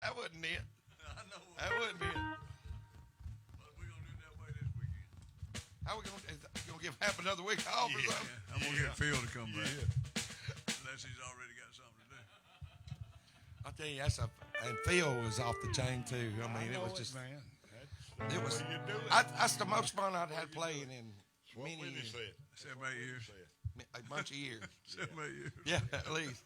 That wasn't it. I know. That wasn't it. But we're gonna do it that way this weekend. How we gonna give half another week off or something? Yeah, I'm gonna get Phil to come back. Unless he's already got something to do. I'll tell you, and Phil was off the chain too. I mean, it was just, man. it was. You do it. That's the most fun I'd had playing in What many Willie years, said. 7, 8 years. a bunch of years. 7, 8 years. Yeah, at least.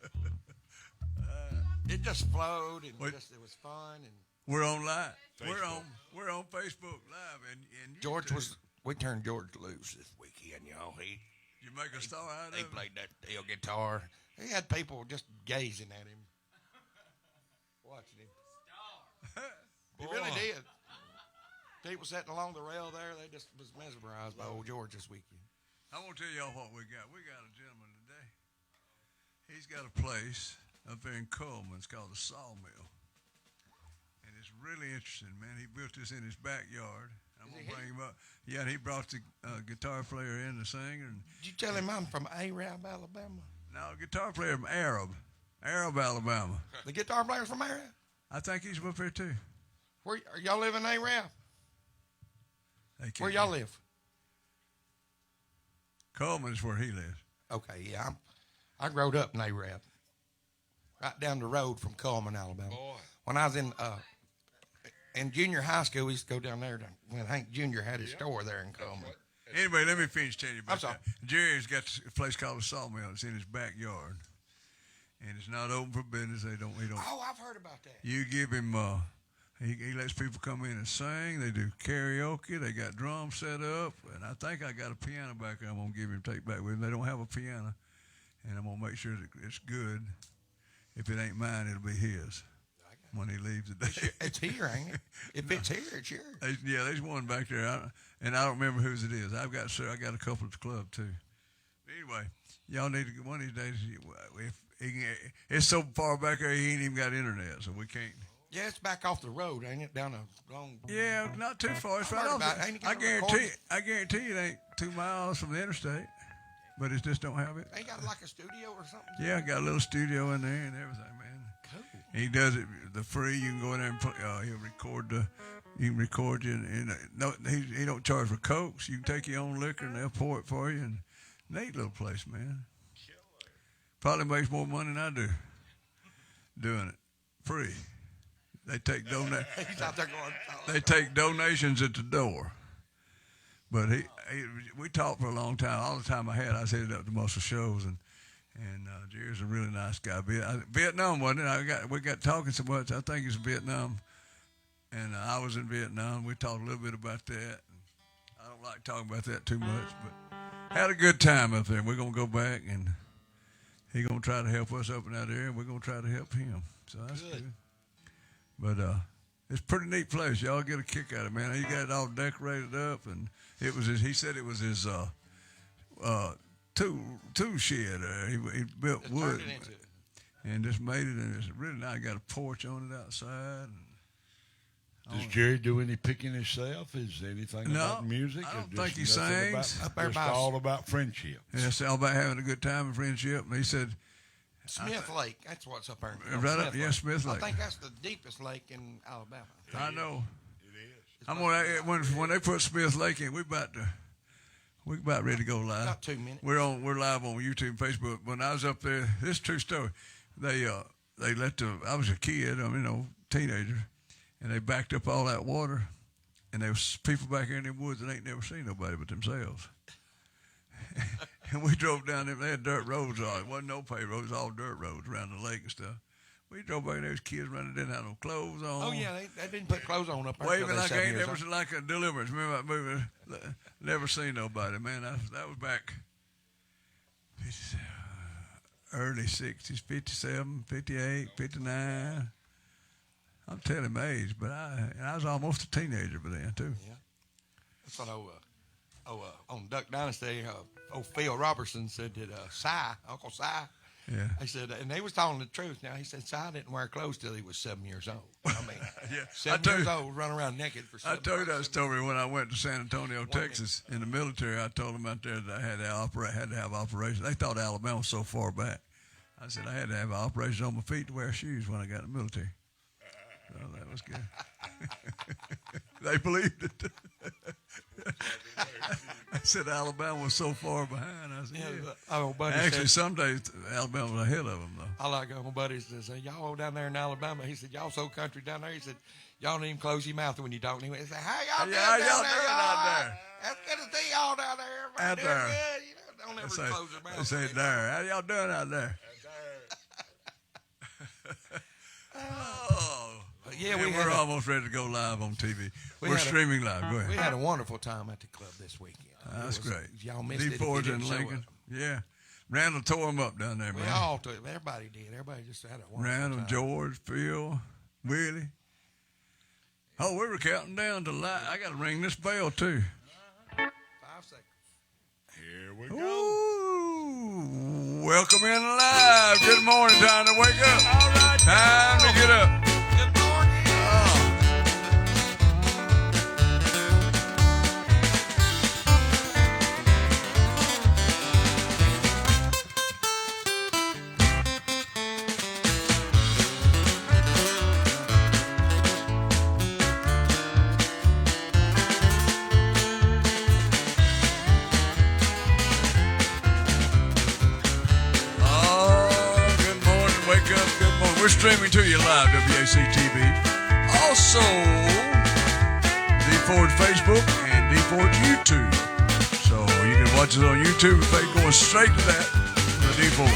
It just flowed and Wait. it was fun. And We're on live. Facebook. We're on Facebook Live, and George YouTube. we turned George loose this weekend, y'all. You make a star out of He it. played that steel guitar. He had people just gazing at him, watching him. He really Boy. did. People sitting along the rail there, they just was mesmerized by old George this weekend. I want to tell y'all what we got. We got a gentleman today. He's got a place up there in Coleman. It's called the Sawmill. And it's really interesting, man. He built this in his backyard. I'm going to bring him up. Yeah, and he brought the guitar player in to sing. And Did you tell him I'm from Arab, Alabama? now, guitar player from Arab, Alabama. The guitar player's from Arab? I think he's from up there, too. Where are y'all live in Arab? They can't- Where y'all live? Coleman is where he lives. Okay, yeah. I growed up in Arab, right down the road from Coleman, Alabama. Boy. When I was in junior high school, we used to go down there when Hank Jr. had his store there in Coleman. Anyway, let me finish telling you I'm about sorry. that. Jerry's got a place called the Sawmill. It's in his backyard. And it's not open for business. He don't. Oh, I've heard about that. You give him, he lets people come in and sing. They do karaoke. They got drums set up. And I think I got a piano back there I'm going to give him, take back with him. They don't have a piano. And I'm going to make sure that it's good. If it ain't mine, it'll be his when he leaves today. It's here, ain't it? If it's here, it's yours. Yeah, there's one back there. And I don't remember whose it is. I got a couple at the club, too. But anyway, y'all need to, one of these days, if it's so far back there, he ain't even got internet, so we can't. Yeah, it's back off the road, ain't it? Down a long. Yeah, not too far. It's I right heard off. about it. Ain't it I got a guarantee. recording? I guarantee it ain't 2 miles from the interstate, but it just don't have it. Ain't got like a studio or something? Yeah, got a little studio in there and everything, man. Cool. He does it the free. You can go in there and play. He'll record the. You can record you, and no, he don't charge for cokes. You can take your own liquor and they'll pour it for you. And neat little place, man. Probably makes more money than I do doing it free. They take He's out there going. Oh, They take donations at the door. But we talked for a long time. All the time I was headed up to muscle shows, and Jerry's a really nice guy. Vietnam, wasn't it? We got talking so much. I think it's Vietnam, and I was in Vietnam. We talked a little bit about that. I don't like talking about that too much, but had a good time up there. We're gonna go back, and he's gonna try to help us up in that area, and we're gonna try to help him. So that's good. But it's a pretty neat place. Y'all get a kick out of it, man. He got it all decorated up, and it was he said it was his tool shed. He built just wood turned it into. and just made it, and it's really nice. Got a porch on it outside. Does Jerry do any picking himself? Is there anything No, about music? I or don't just think he nothing sings. About, Up there just by- all about friendship. And it's all about having a good time and friendship. And he said, Smith Lake. That's what's up there. Right up- yeah, Smith Lake. I think that's the deepest lake in Alabama. I know. It is. It's I'm about- gonna when they put Smith Lake in, we about ready to go live. About 2 minutes. We're live on YouTube and Facebook. When I was up there, this is a true story. They I was a kid, teenager, and they backed up all that water, and there was people back here in the woods that ain't never seen nobody but themselves. And we drove down there. They had dirt roads on it. Wasn't no paved roads, all dirt roads around the lake and stuff. We drove by and there was kids running, didn't have no clothes on. Oh yeah, they didn't put clothes on up there. Waving till they like 7 ain't years never old. like a deliverance. Remember that movie? Never seen nobody, man. That was back early 60s, 57, 58, 59. I'm telling my age, but I was almost a teenager by then, too. Yeah. That's what on Duck Dynasty, old Phil Robertson said that Uncle Si, Yeah. he said, and he was telling the truth. Now he said Si didn't wear clothes till he was 7 years old. I mean, Yeah. 7 years old, run around naked for. I 7 told you that months. story when I went to San Antonio, Texas, in the military. I told them out there that I had to have operations. They thought Alabama was so far back. I said I had to have operations on my feet to wear shoes when I got in the military. was good. They believed it. I said Alabama was so far behind. I said, yeah. Our old buddy Actually, said, some days Alabama was ahead of them, though. I like old buddies that say, y'all down there in Alabama. He said, y'all so country down there. He said, y'all don't even close your mouth when you talk. And he said, how y'all doing How down y'all there? doing out there? That's good to see y'all down there. Out Everybody there. doing good. You know, don't ever close your mouth. They say there. How y'all doing out there? Oh. Yeah, We're almost ready to go live on TV. We're streaming live. Go We ahead. had a wonderful time at the club this weekend. That's great. Y'all missed it. D4's in Lincoln. Yeah. Randall tore them up down there, We man. all took it. Everybody did. Everybody just had a wonderful Randall, time. George, Phil, Willie. Oh, we were counting down to live. I got to ring this bell, too. 5 seconds. Here we go. Ooh, welcome in live. Good morning. Time to wake up. All right. Time to get up. Good morning. We're streaming to you live, WAC TV. Also, D4's Facebook and D4's YouTube. So you can watch us on YouTube if they're going straight to that, the D4.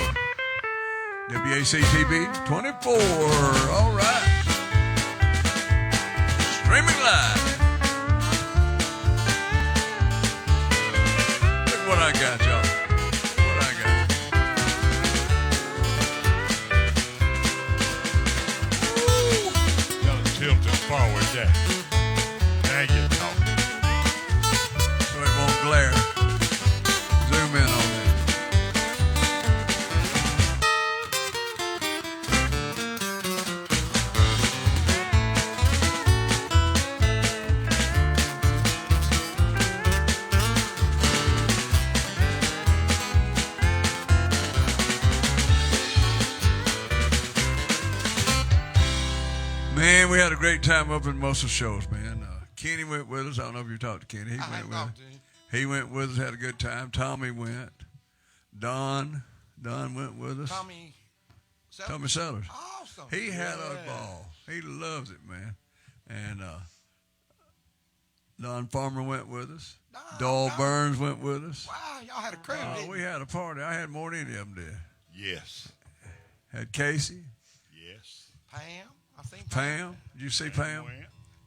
WAC TV 24. All right. Streaming live. Look what I got, y'all. What I got. Tilt it forward there. Now you're talking. So it won't glare. Zoom in on that. Man, we had a great time up in Muscle Shoals, man. Kenny went with us. I don't know if you talked to Kenny. He went with us. He went with us, had a good time. Tommy went. Don went with us. Tommy Sellers. Awesome. He had a ball. He loves it, man. And Don Farmer went with us. Doyle Burns went with us. Wow, y'all had a crew, didn't We you? had a party. I had more than any of them did. Yes. Had Casey, Pam. I seen Pam. Did you see Pam? Went.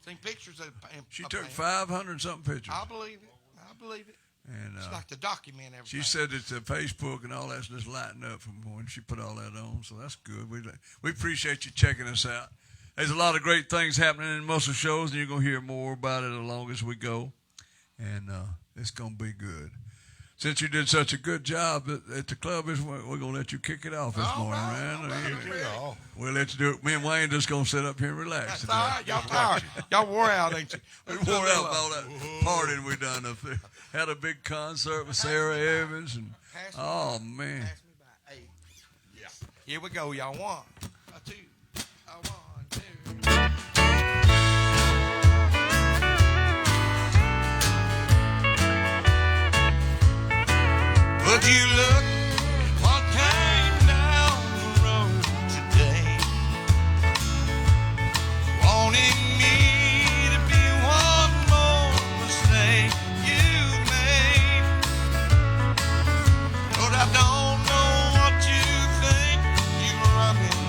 Seen pictures of Pam. She of took Pam. 500 something pictures. I believe it. I believe it. And It's like to document everything. she said that the Facebook and all that's just lighting up from when she put all that on, so that's good. We appreciate you checking us out. There's a lot of great things happening in Muscle Shoals, and you're going to hear more about it along as we go, and it's going to be good. Since you did such a good job at the club, we're going to let you kick it off this morning, man. We'll let you do it. Me and Wayne just going to sit up here and relax. That's all right. Y'all tired. Y'all wore out, ain't you? We wore out all that partying we done up there. Had a big concert with Sarah Evans, and oh man. Pass me by. Hey. Yeah. Here we go, y'all. 1, 2, 1, 2. Would you look what came down the road today? Wanting me to be one more mistake you made. But I don't know what you think you're running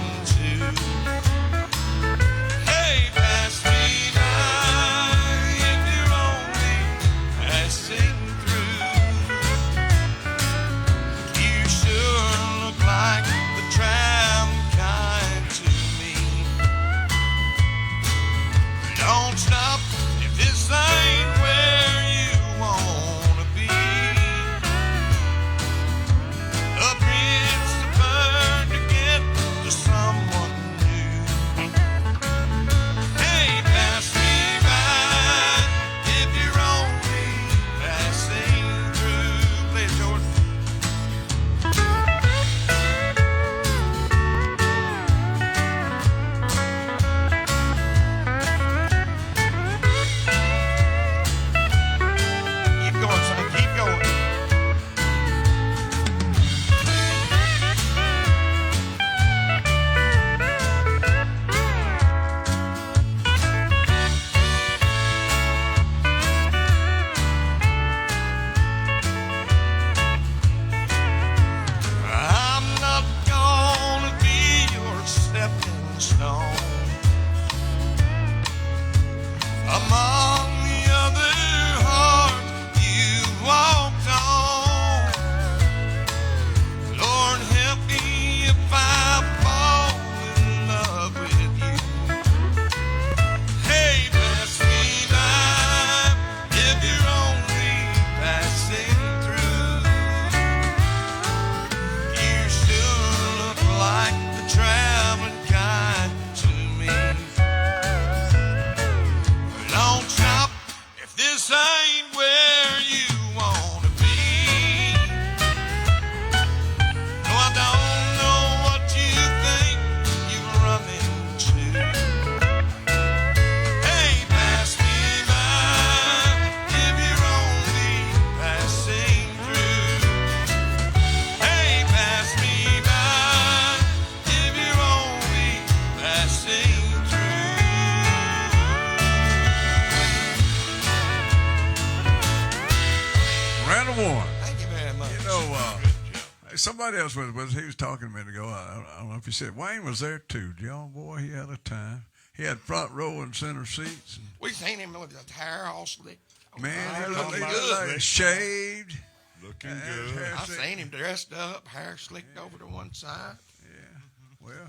somebody else was he was talking a minute ago. I don't know if he said Wayne was there too. John, boy, he had a time. He had front row and center seats. We seen him with his hair all slick. Man, he looked looked like shaved. Looking good. I seen him dressed up, hair slicked over to one side. Yeah. Well.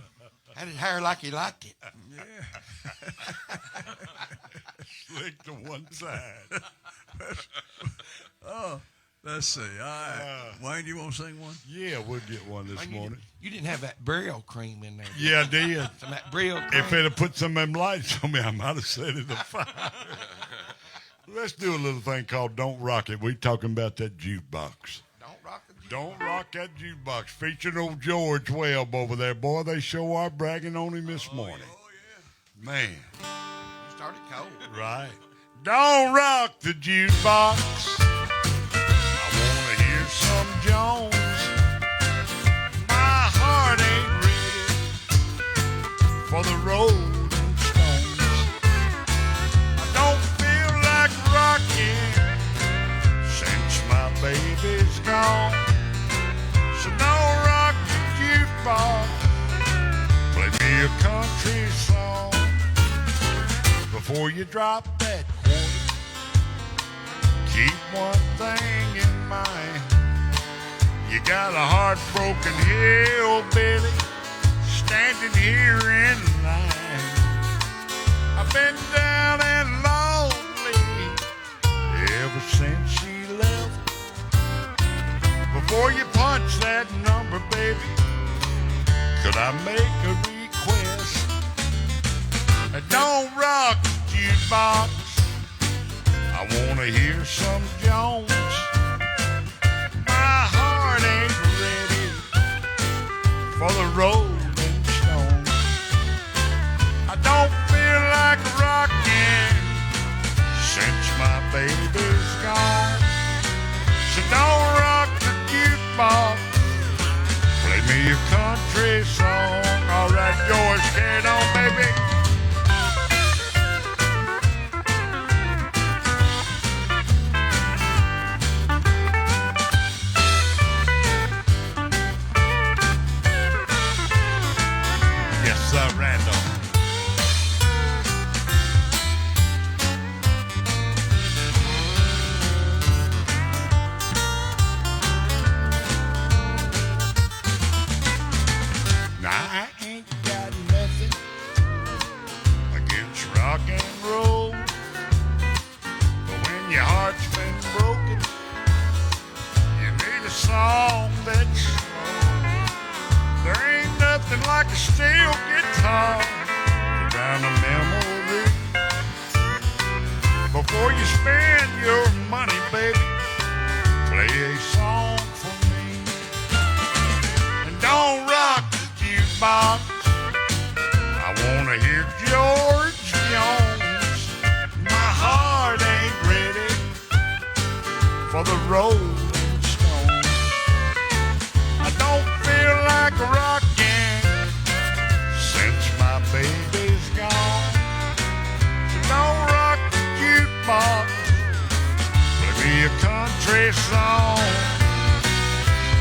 Had his hair like he liked it. Yeah. Slick to one side. Oh, let's see. All right. Wayne, you want to sing one? Yeah, we'll get one this morning. You didn't have that burial cream in there. Yeah, I did. Some of that burial cream. If it had put some of them lights on me, I might have set it afire. Let's do a little thing called Don't Rock It. We talking about that jukebox. Don't rock the jukebox. Don't rock that jukebox. Featuring old George Webb over there. Boy, they sure are bragging on him this morning. Oh, yeah. Man. You started cold. Right. Don't rock the jukebox. I want to hear some Jones. My heart ain't ready for the Rolling Stones. I don't feel like rocking since my baby's gone. So don't rock the jukebox. Play me a country song. Before you drop that quarter, keep one thing in mind. You got a heartbroken hillbilly standing here in line. I've been down and lonely ever since she left. Before you punch that number, baby, could I make a request? Don't rock the jukebox. I wanna hear some Jones. My heart ain't ready for the Rolling Stones. I don't feel like rocking since my baby's gone. So don't rock the jukebox. Play me a country song. All right, George, carry it on, baby. Randall. Now I ain't got nothing against rock and roll, but when your heart's been broken, you need a song that's slow. There ain't nothing like a steel guitar to drown a memory. Before you spend your money, baby, play a song for me. And don't rock the jukebox. I wanna hear George Jones. My heart ain't ready for the Rolling Stones. I don't feel like rocking since my baby's gone. So don't rock the jukebox. Play me a country song.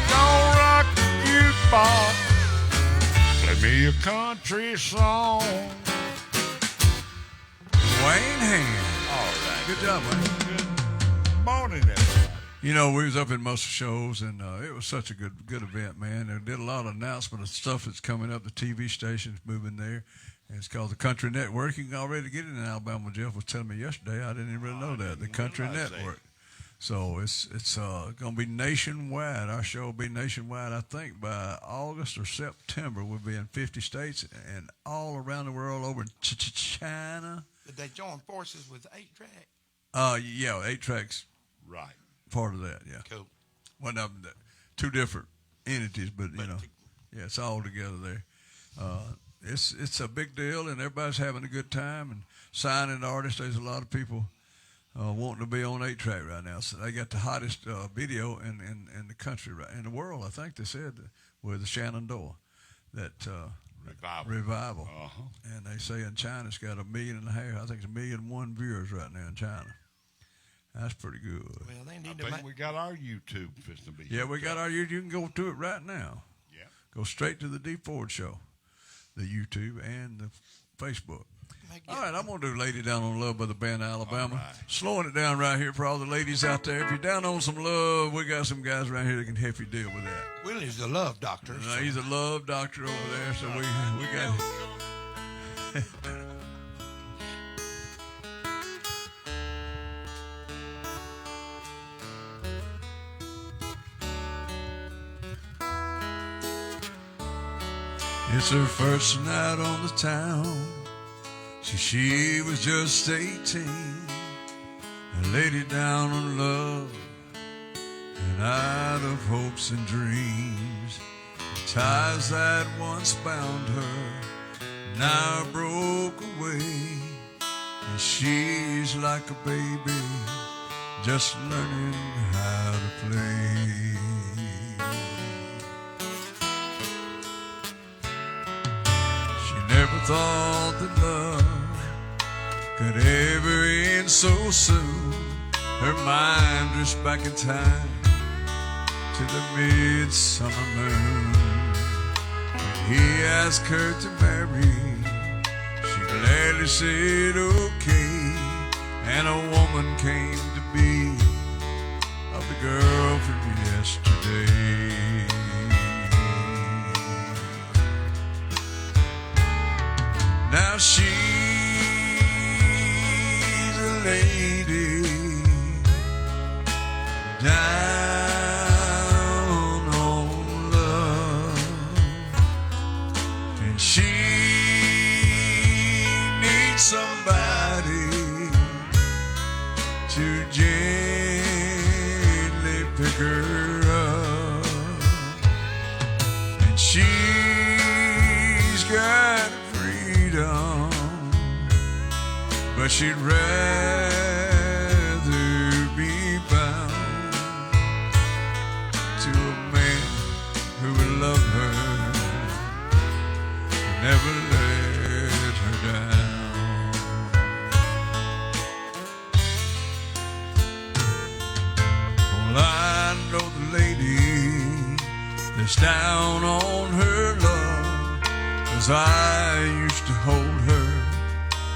Don't rock the jukebox. Play me a country song. Wayne Hand. All right. Good job, Wayne. Good morning, everybody. You know, we was up in most shows, and it was such a good event, man. They did a lot of announcement of stuff that's coming up. The TV station's moving there, and it's called the Country Network. You can already get it in Alabama. Jeff was telling me yesterday. I didn't even really know that. The Country Network. So it's going to be nationwide. Our show will be nationwide. I think by August or September we'll be in 50 states and all around the world, over in China. Did they join forces with 8-track? Yeah, 8-tracks. Right. Part of that, yeah. Cool. One of them, two different entities, but you know, yeah, it's all together there. It's a big deal, and everybody's having a good time and signing artists. There's a lot of people wanting to be on 8-track right now. So they got the hottest video in the country, right, in the world. I think they said with the Shenandoah, that revival. Uh-huh. And they say in China it's got 1.5 million. I think it's 1.1 million viewers right now in China. That's pretty good. Well, they I need to think make. we got our YouTube fixing to be. Yeah, we got our YouTube. You can go to it right now. Yeah. Go straight to the D Ford Show, the YouTube and the Facebook. All right, I'm going to do Lady Down on Love by the band Alabama. All right. Slowing it down right here for all the ladies out there. If you're down on some love, we got some guys around here that can help you deal with that. Willie's the love doctor. So. He's a love doctor over there, so we got. It's her first night on the town. She was just 18. A lady down on love and out of hopes and dreams. The ties that once bound her now broke away, and she's like a baby just learning how to play. She never thought that love could ever end so soon. Her mind drifts back in time to the midsummer moon. When he asked her to marry, she gladly said okay, and a woman came to be of the girl from yesterday. Now she's a lady down on love, and she needs somebody to gently pick her up, and she's got freedom, but she'd rather be bound to a man who would love her and never let her down. Well, I know the lady that's down on her love, 'cause I used to hold her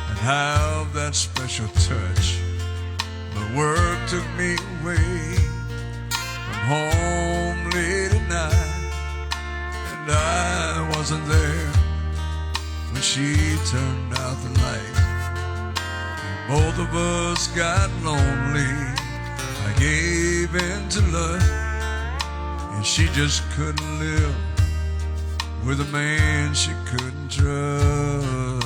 and have that special touch. But work took me away from home late at night, and I wasn't there when she turned out the light. And both of us got lonely. I gave in to lust, and she just couldn't live with a man she couldn't trust.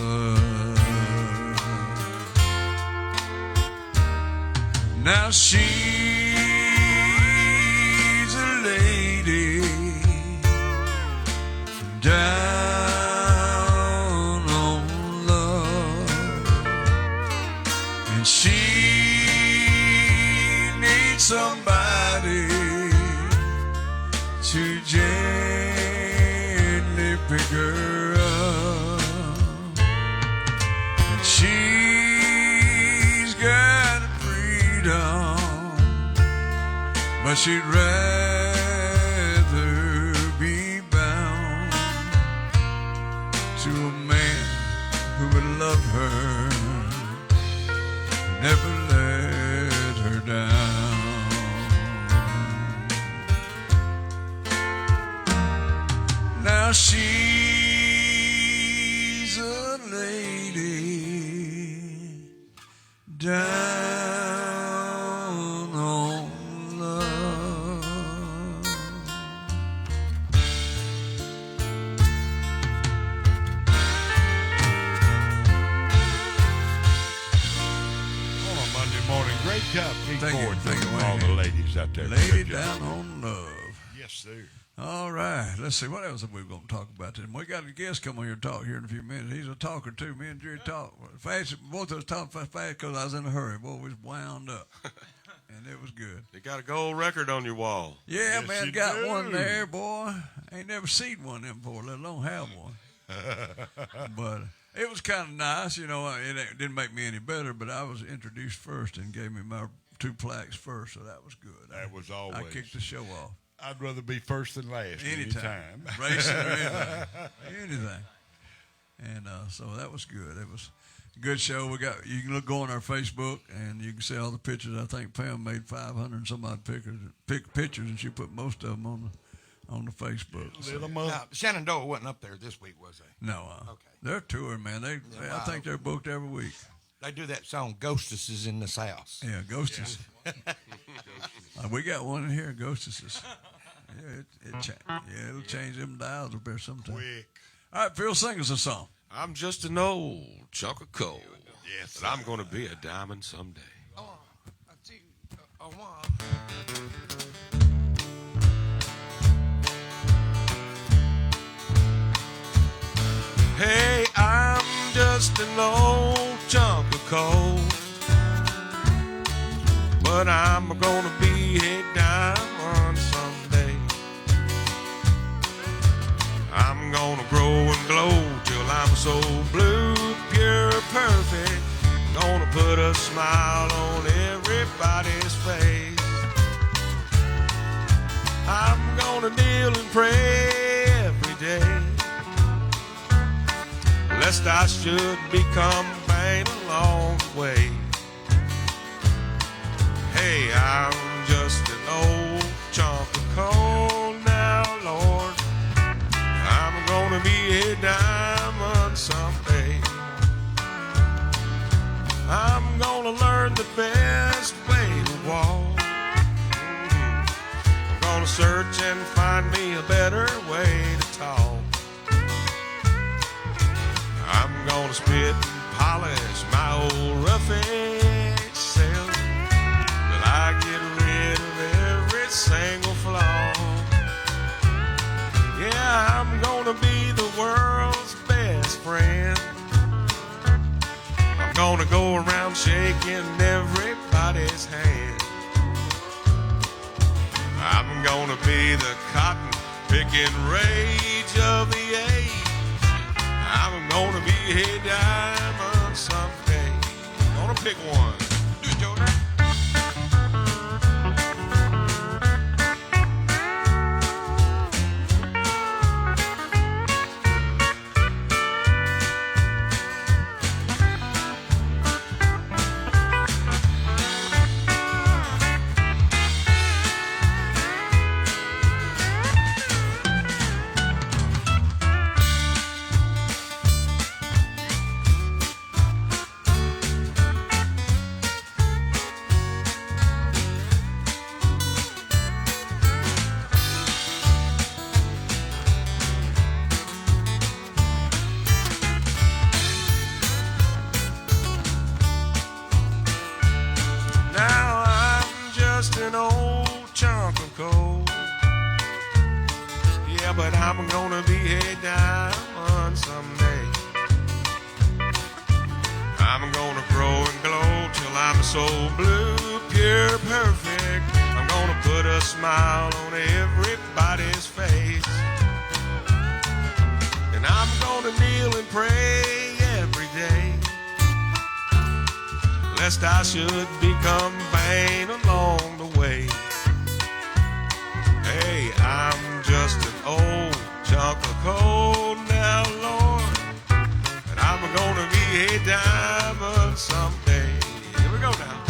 Now she's a lady down on love, and she needs somebody to gently pick her up, and she's got freedom, but she'd rather be bound to a man who would love her, never let her down. Now she's a lady down on love. On a Monday morning, great job, Keith Thank you, Ford, thank you, for all the Wayne. ladies out there. Lady Good job. down on love. Yes, sir. All right, let's see what else are we going to talk about today. We got a guest come on here to talk here in a few minutes. He's a talker too. Me and Jerry talk fast. Both of us talk fast because I was in a hurry. Boy, we was wound up, and it was good. You got a gold record on your wall. Yeah, Yes, man, you got do. one there, boy. Ain't never seen one of them before, let alone have one. But it was kind of nice, you know. It didn't make me any better, but I was introduced first and gave me my two plaques first, so that was good. That was I always. kicked the show off. I'd rather be first than last. Anytime. Racing or anything. Anything. And so that was good. It was a good show. You can go on our Facebook and you can see all the pictures. I think Pam made 500 and some odd pictures, and she put most of them on the Facebook. So. Now, Shenandoah wasn't up there this week, was they? No. Okay. They're touring, man. I think they're booked every week. They do that song, Ghostesses in the South. Yeah, Ghostesses. We got one in here, Ghostesses. Yeah, it'll change them dials up there sometime. Quick. All right, Phil, sing us a song. I'm just an old chunk of coal. Yes, But I'm going to be a diamond someday. Hey, I'm just an old chunk of coal. But I'm going to be a diamond someday. I'm gonna grow and glow till I'm so blue, pure, perfect. Gonna put a smile on everybody's face. I'm gonna kneel and pray every day, lest I should become vain along the way. Hey, I'm just an old chunk of coal now, Lord. I'm gonna be a diamond someday. I'm gonna learn the best way to walk. I'm gonna search and find me a better way to talk. I'm gonna spit and polish my old rough edge self till I get rid of every single flaw. Yeah, I'm gonna be the world's best friend. I'm gonna go around shaking everybody's hand. I'm gonna be the cotton picking rage of the age. I'm gonna be a diamond someday. Gonna pick one. Do it, Jordan. An old chunk of coal. Yeah, but I'm gonna be a diamond someday. I'm gonna grow and glow till I'm so blue, pure, perfect. I'm gonna put a smile on everybody's face. And I'm gonna kneel and pray every day, lest I should become vain along the way. Hey, I'm just an old chunk of coal now, Lord, and I'm gonna be a diamond someday. Here we go now.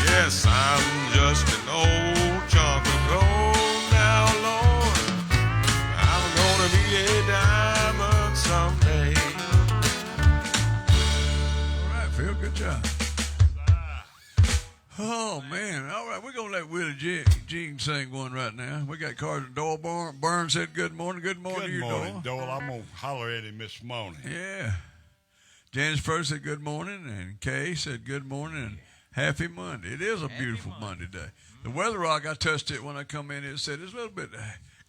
Yes, I'm just an old chunk of coal now, Lord, I'm gonna be a diamond someday. All right, Phil, good job. Oh, man. All right, we're going to let Willie Jean sing one right now. We got Carter Doyle Burns said good morning. Good morning Good to you, morning, Doyle. Doyle. I'm going to holler at him this morning. Yeah. Janice First said good morning, and Kay said good morning, and happy Monday. It is a beautiful Monday day. The weather rock, I touched it when I come in. It said it's a little bit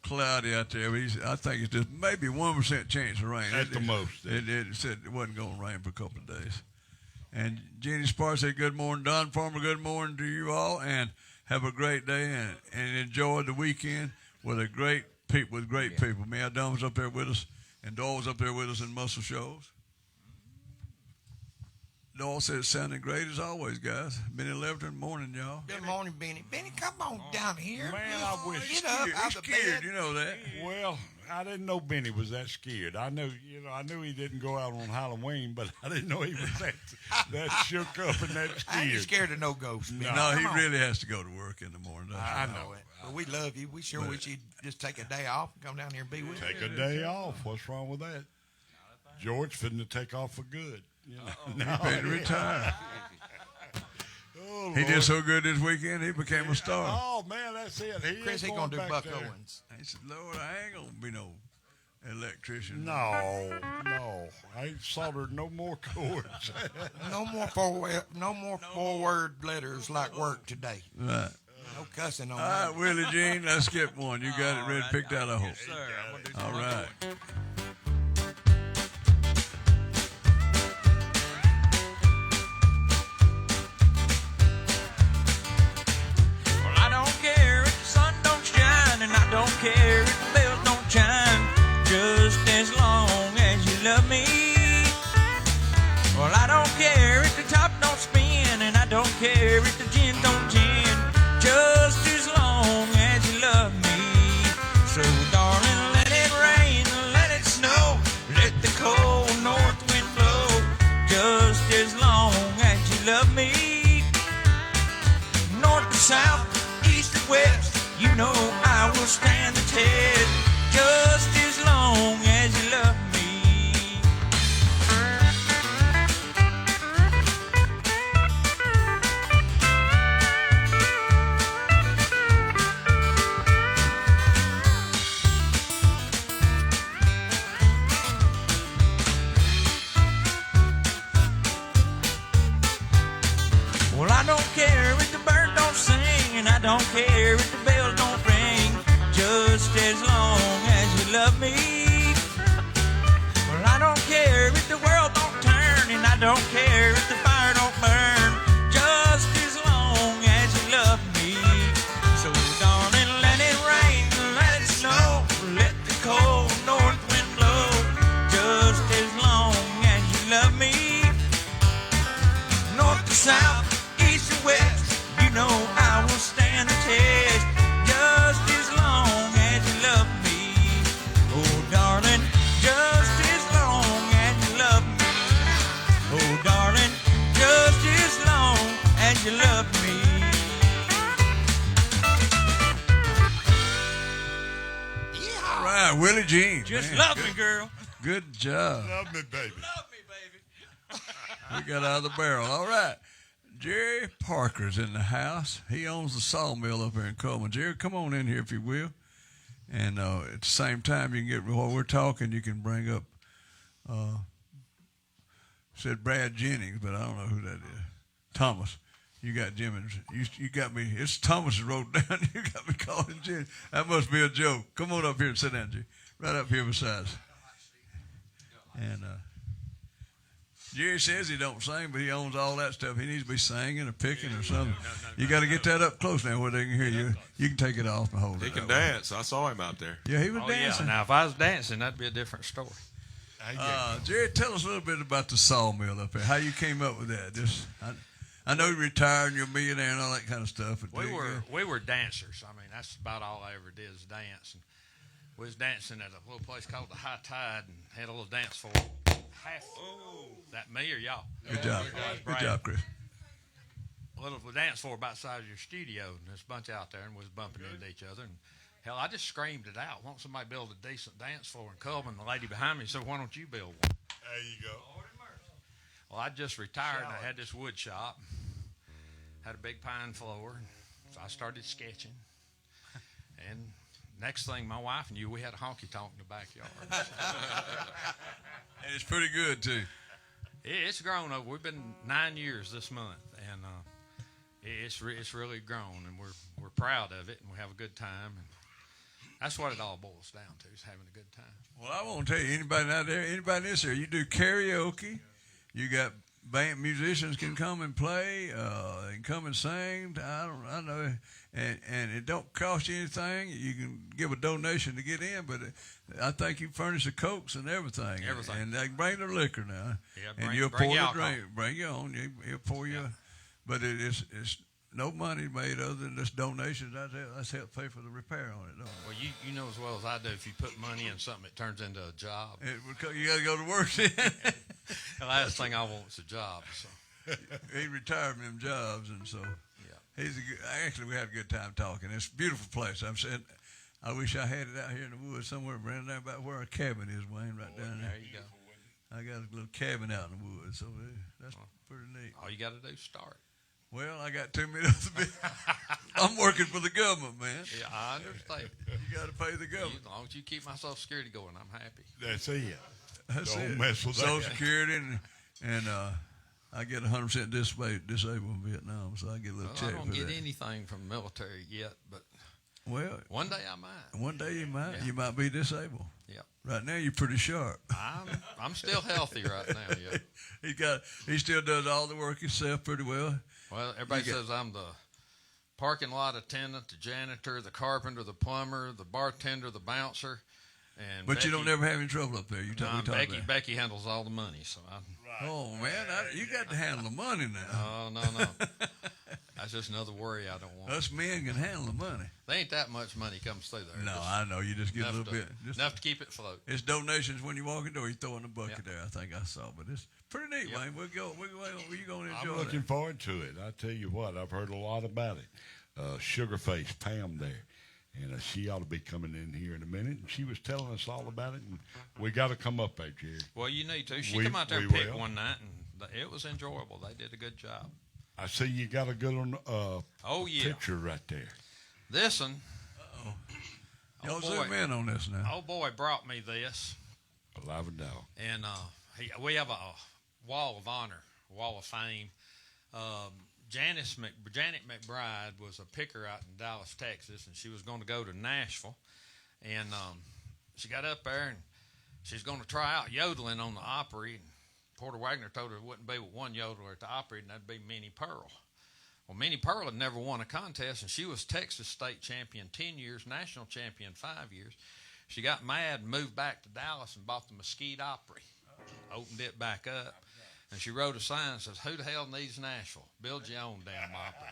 cloudy out there, but I think it's just maybe 1% chance of rain. At the most. It said it wasn't going to rain for a couple of days. And Jenny Sparks said good morning. Don Farmer, good morning to you all, and have a great day and enjoy the weekend with great people. Mia Dunn was up there with us, and Doyle was up there with us in Muscle Shoals. Doyle said it sounded great as always, guys. Benny Leverton, morning, y'all. Good morning, Benny. Benny, come on down here. Man, I wish. Get up He's out of the scared, bed. you know that. Well, I didn't know Benny was that scared. I knew he didn't go out on Halloween, but I didn't know he was that shook up and that I ain't scared. scared of no ghosts, Benny. No, he Come on. really has to go to work in the morning. doesn't he? I know it. But we love you. We sure wish you'd just take a day off and come down here and be with us. Take a day off. What's wrong with that? George finna take off for good. You know? No, Ready to retire. Oh, He Lord. did so good this weekend, he became a star. Oh man, that's it. Chris, he ain't gonna do back Buck there. Owens. He said, Lord, I ain't going to be no electrician. No, I ain't soldered no more cords. No more four-word letters like work today. Right. No cussing on All that. right, Willie Jean, let's skip one. You got it ready, picked out a hole. Sir, I'm gonna do All some right. Well, I don't care if the sun don't shine, and I don't care if the bells don't chime, just as long as you love me. Well, I don't care if the top don't spin, and I don't care if the gin don't gin, just as long as you love me. So, darling, let it rain, let it snow, let the cold north wind blow, just as long as you love me. North to south, east to west, you know I will stand the test, just as long as you love me. Well, I don't care if the bird don't sing, and I don't care if the bell don't ring, just as long as you love me. Well, I don't care if the world don't turn, and I don't care if the fire don't burn, just as long as you love me. So, darling, let it rain, let it snow, let the cold north wind blow, just as long as you love me. North to south, east to west, you know I will stand the test, just as long as you love me. Oh, darling, just as long as you love me. Oh, darling, just as long as you love me. All right, Willie Jean. Just man, love good, me, girl. Good job. Love me, baby. Love me, baby. We got out of the barrel. All right. Jerry Parker's in the house. He owns the sawmill up here in Coleman. Jerry, come on in here if you will. And at the same time, you can get, while we're talking, you can bring up, said Brad Jennings, but I don't know who that is. Thomas. You got Jim and you got me. It's Thomas wrote down. You got me calling Jim. That must be a joke. Come on up here and sit down, Jerry. Right up here beside us. And Jerry says he don't sing, but he owns all that stuff. He needs to be singing or picking or something. You got to get that up close now where they can hear you. You can take it off and hold it. He can that way. dance. I saw him out there. Yeah, he was Oh, yeah. dancing. Now, if I was dancing, that'd be a different story. Jerry, tell us a little bit about the sawmill up there. How you came up with that? Just, I know you're retired and you're a millionaire and all that kind of stuff. But We were dancers. I mean, that's about all I ever did is dance. And we was dancing at a little place called the High Tide and had a little dance floor. That me or y'all? Good job. Good job, Chris. A little dance floor about the size of your studio, and there's a bunch out there, and we was bumping into each other. And hell, I just screamed it out. Want somebody to build a decent dance floor in Coleman? The lady behind me said, "Why don't you build one?" There you go. Well, I just retired, and I had this wood shop. Had a big pine floor, so I started sketching. And next thing, my wife knew, we had a honky-tonk in the backyard. And it's pretty good, too. It's grown over. We've been 9 years this month, and it's really grown, and we're proud of it, and we have a good time. And that's what it all boils down to, is having a good time. Well, I want to tell you, anybody out there, anybody in this area, you do karaoke, you got band musicians can come and play, and come and sing. I know, and it don't cost you anything. You can give a donation to get in, but I think you furnish the cokes and everything. Everything. And they bring the liquor now. Yeah, and bring- you'll bring pour your the alcohol. drink. Bring your own. He'll pour you. But it's no money made other than just donations. That's help pay for the repair on it. Don't it? Well, you know as well as I do, if you put money in something, it turns into a job. You got to go to work then. The last thing I want is a job. So He retired from them jobs, and so yeah. actually we had a good time talking. It's a beautiful place. I'm saying, I wish I had it out here in the woods somewhere, Brandon, there about where our cabin is, Wayne, right down there. There you go. I got a little cabin out in the woods, so that's pretty neat. All you got to do is start. Well, I got too many other bit. I'm working for the government, man. Yeah, I understand. You got to pay the government. As long as you keep my Social Security going, I'm happy. That's it. That's Don't it. mess with Social that. Security and I get 100% disabled in Vietnam, so I get a little Well, check I don't for get that. anything from the military yet, but Well, one day I might. one day Yeah. you might be disabled. Yep. Right now you're pretty sharp. I'm still healthy right now. Yeah. He still does all the work himself pretty well. Well, everybody You got- says I'm the parking lot attendant, the janitor, the carpenter, the plumber, the bartender, the bouncer, and But you don't Becky- never have any trouble up there. You talk, we talk Becky. about. Becky handles all the money, so I. Oh man, you got to handle the money now. Oh no. That's just another worry I don't want. Us men can handle the money. There ain't that much money comes through there. No, Just I know. You just get a enough little to- bit. Just, enough to keep it afloat. it's donations when you walk in the door. You throw in the bucket Yeah. there. I think I saw, but it's pretty neat, Yep. Wayne. We're you going to I'm enjoy looking that. forward to it. I tell you what, I've heard a lot about it. Sugarface Pam there, and she ought to be coming in here in a minute. And she was telling us all about it, and we got to come up there, Jerry. Well, you need to. She We- come out there and we pick will. one night, and it was enjoyable. They did a good job. I see you got a good one, Oh yeah, picture right there. this one. Y'all boy. zoom in on this now. Oh boy, brought me this, Alive and dog. and we have a wall of honor, wall of fame. Janet McBride was a picker out in Dallas, Texas, and she was going to go to Nashville, and she got up there and she's going to try out yodeling on the Opry. And Porter Wagner told her it wouldn't be with one yodeler at the Opry, and that'd be Minnie Pearl. Well, Minnie Pearl had never won a contest, and she was Texas state champion 10 years, national champion 5 years. She got mad and moved back to Dallas and bought the Mesquite Opry, opened it back up, and she wrote a sign that says, "Who the hell needs Nashville? Build your own damn Opry."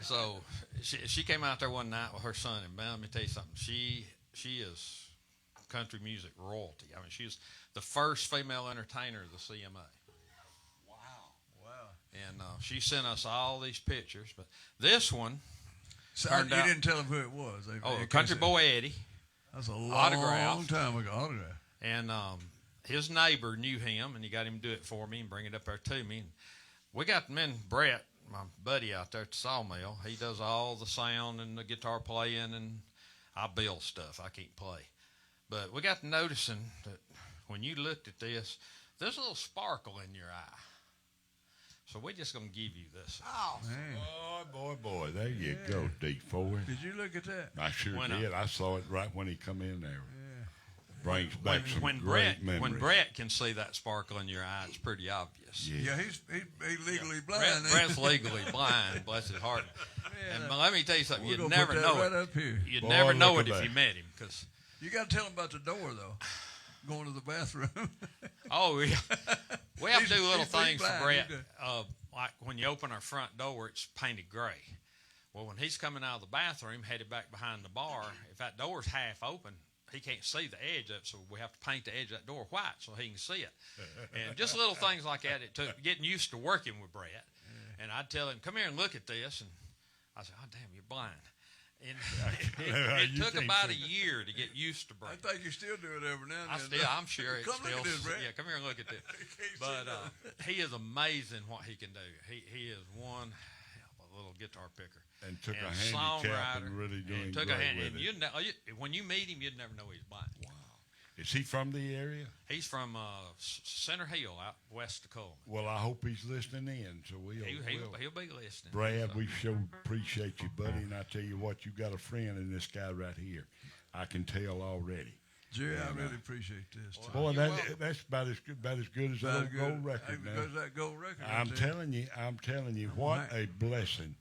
So she came out there one night with her son, and man, let me tell you something. She is country music royalty. I mean, she's the first female entertainer of the CMA. And she sent us all these pictures, but this one, So turned you out- didn't tell them who it was. Country Boy Eddie, That's a long autograph. time ago. Autograph. and his neighbor knew him, and he got him to do it for me and bring it up there to me. And we got them in Brett, my buddy out there at the sawmill. He does all the sound and the guitar playing, and I build stuff. I can't play. But we got to noticing that when you looked at this, there's a little sparkle in your eye. So we're just going to give you this. Man. Boy, there you go, D4. Did you look at that? I sure When did. I saw it right when he come in there. Brings back some When great memories. when Brett can see that sparkle in your eye, it's pretty obvious. Yeah. Yeah, he's legally blind. Brett's legally blind, bless his heart. And let me tell you something, We're you'd gonna never put that know right it. up here. You'd Boy, never know look it at if you that. met him, because You got to tell him about the door though. Going to the bathroom. oh yeah, we have to do little he's pretty things for blind, Brett. he does. Like when you open our front door, it's painted gray. Well, when he's coming out of the bathroom, headed back behind the bar, if that door's half open, he can't see the edge of it, so we have to paint the edge of that door white so he can see it. And just little things like that. It took getting used to working with Brett. And I'd tell him, "Come here and look at this," and I said, "Oh, damn, you're blind." And it You took can't about see. a year to get used to I Brett. think you still do it every now and then. I'm sure it's Come still. look at this, Brett. Yeah, come here and look at this. Can't But see he is amazing what he can do. He is one hell of a little guitar picker And took and a handicap and songwriter, really doing took great a hand. with And it. when you meet him, you'd never know he's blind. Is he from the area? He's from Center Hill, out west of Coleman. Well, I hope he's listening in. So we'll. He'll be listening. Brad, So, we sure appreciate you, buddy. And I tell you what, you got a friend in this guy right here. I can tell already. Jerry, I really appreciate this. Too. Boy, that's about as good as that gold record. Hey, Now. because that gold record. I'm telling you, what a blessing.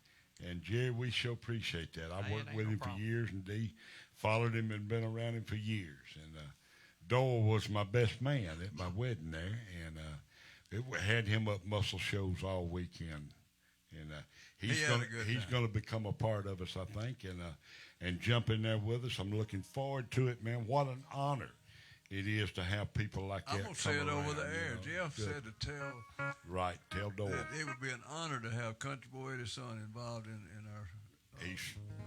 And Jerry, we sure appreciate that. I Hey, worked it with ain't him no for problem. years, and followed him and been around him for years. And Doyle was my best man at my wedding there, and had him up muscle shows all weekend. And he's gonna become a part of us, I think, and jump in there with us. I'm looking forward to it, man. What an honor it is to have people like that. I'm gonna say it come over around, the air. you know. Jeff Good. said to tell Tell Doyle. that it would be an honor to have Country Boy Eddie's son involved in our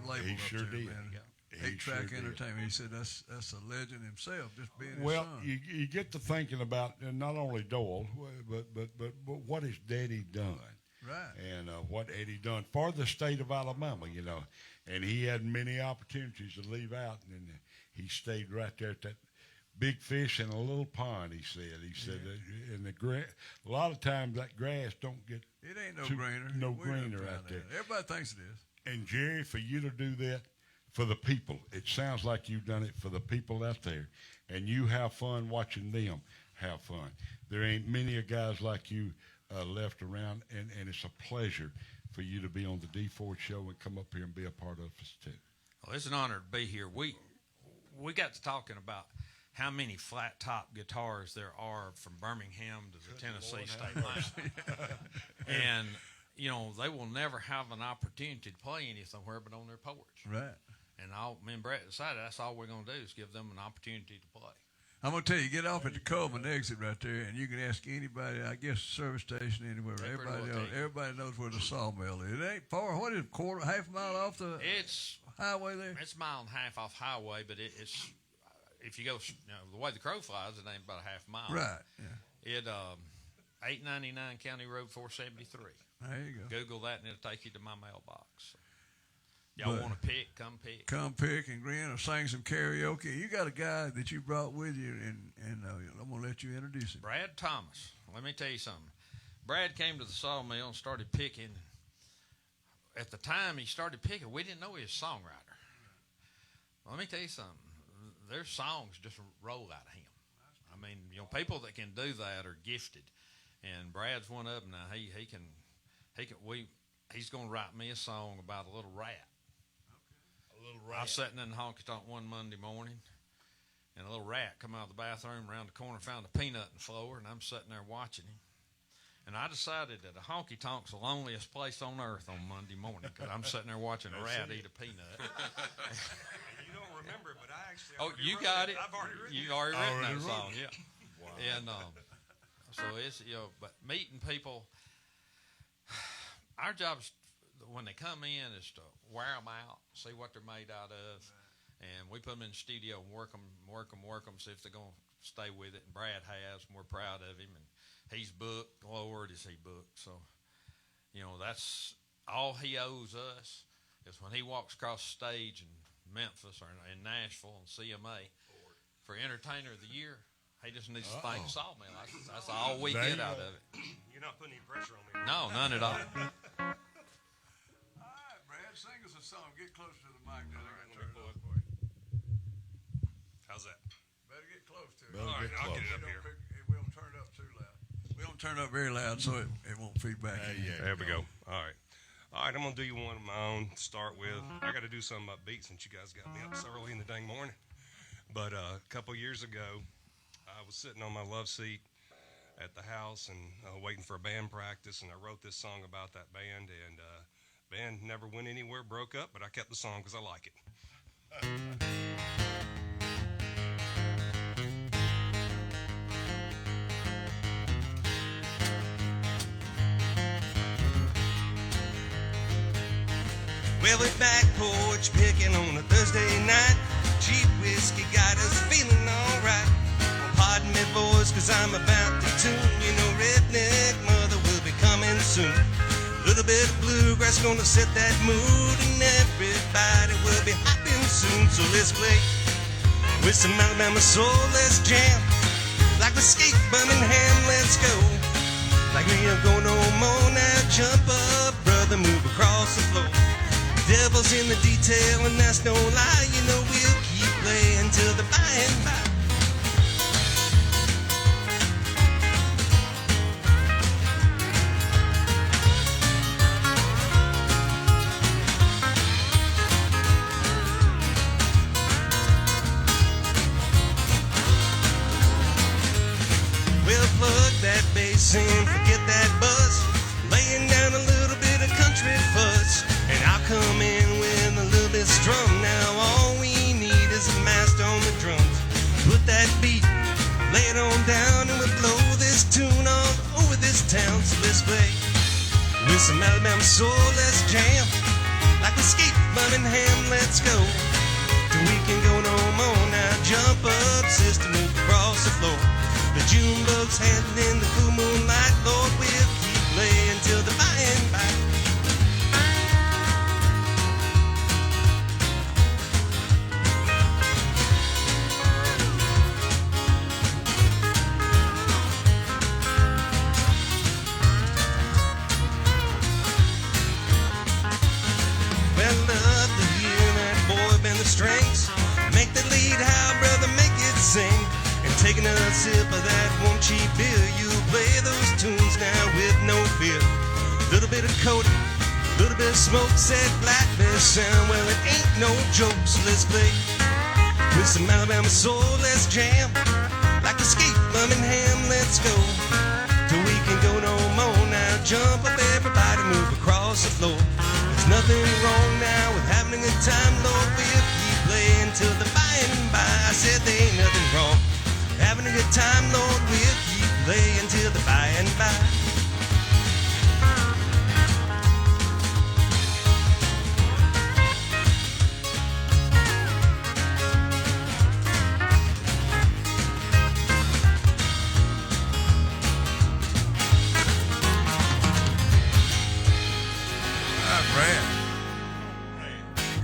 label He up sure there, did. man. He 8-Track sure did. Entertainment. He said that's a legend himself, just being Well, his son. you get to thinking about not only Doyle, but what his daddy done, Right. and what Eddie done for the state of Alabama, you know. And he had many opportunities to leave out, and he stayed right there at that big fish in a little pond. He said, and a lot of times that grass don't get It ain't no too- greener. no We're greener up out there. Everybody thinks it is. And Jerry, for you to do that for the people, it sounds like you've done it for the people out there, and you have fun watching them have fun. There ain't many of guys like you left around, and it's a pleasure for you to be on the D4 show and come up here and be a part of us too. Well, it's an honor to be here. We got to talking about how many flat top guitars there are from Birmingham to the Tennessee state line, and you know they will never have an opportunity to play somewhere but on their porch. Right. And me and Brett decided that's all we're going to do is give them an opportunity to play. I'm gonna tell you, get off at the Coleman exit right there, and you can ask anybody. I guess service station anywhere. They pretty well Everybody knows. tell you. Everybody knows where the sawmill is. It ain't far. What is it, half a mile off the It's highway there? a mile and a half off highway, but it's if you go the way the crow flies, it ain't about a half mile. Right. Yeah. It 899 County Road 473. There you go. Google that and it'll take you to my mailbox. Y'all But- want to pick? Come pick. Come pick and grin or sing some karaoke. You got a guy that you brought with you, and I'm gonna let you introduce him. Brad Thomas. Let me tell you something. Brad came to the sawmill and started picking. At the time he started picking, we didn't know he was a songwriter. Let me tell you something. Their songs just roll out of him. I mean, you know, people that can do that are gifted, and Brad's one of them. Now he's going to write me a song about a little rat. I was sitting in the honky tonk one Monday morning, and a little rat come out of the bathroom around the corner, found a peanut in the floor, and I'm sitting there watching him. And I decided that a honky tonk's the loneliest place on earth on Monday morning because I'm sitting there watching a rat eat a peanut. You don't remember, but I actually. Oh, already you wrote got it. it. I've already written You it. already written Already that wrote song, yeah. Wow. And so it's but meeting people. Our job is when they come in is to wear them out, see what they're made out of, and we put them in the studio and work them, see if they're gonna stay with it. And Brad has, and we're proud of him. And he's booked. Lord, is he booked? So, you know, that's all he owes us is when he walks across the stage in Memphis or in Nashville and CMA for Entertainer of the Year. He just needs to thank Sawmill. That's all we There get you out go. of it. You're not putting any pressure on me. No, none at all. All right, Brad, sing us a song. Get closer to the mic. Then I got to turn it off. How's that? Better get close to it. Better All right, get I'll get close. it up here. We don't turn it up too loud. We don't turn it up very loud so it won't feed back. in. There we go. All right. All right, I'm going to do you one of my own to start with. I got to do something upbeat since you guys got me up so early in the dang morning. But a couple years ago, I was sitting on my love seat at the house and waiting for a band practice, and I wrote this song about that band, and band never went anywhere, broke up, but I kept the song because I like it. Well, we're back porch picking on a Thursday night. Cheap whiskey got us feeling alright. Pardon me, boys, cause I'm about to tune. You know, Redneck Mother will be coming soon. Little bit of bluegrass gonna set that mood, and everybody will be hopping soon. So let's play with some Alabama soul, let's jam. Like the skate Birmingham, let's go. Like we ain't going no more now, jump up, brother, move across the floor. Devil's in the detail, and that's no lie. You know we'll keep playing till the by and by. With some Alabama soul, let's jam. Like we skate Birmingham, let's go. Till we can go no more now. Jump up, sister, move across the floor. The June bugs heading in the cool moonlight. Lord, we'll keep playing till the by and by. Well, love to hear that boy bend the strings. Make the lead high, brother, make it sing. And take another sip of that one cheap beer. You play those tunes now with no fear. Little bit of Cody, little bit of smoke, said blackberry sound. Well, it ain't no joke, so let's play. With some Alabama soul, let's jam. Like a skate Birmingham, let's go. Till we can go no more now. Jump up, everybody, move across the floor. There's nothing wrong now with having a good time, Lord. We'll keep playing till the by and by. I said there ain't nothing wrong. Having a good time, Lord, we'll keep playing till the by and by.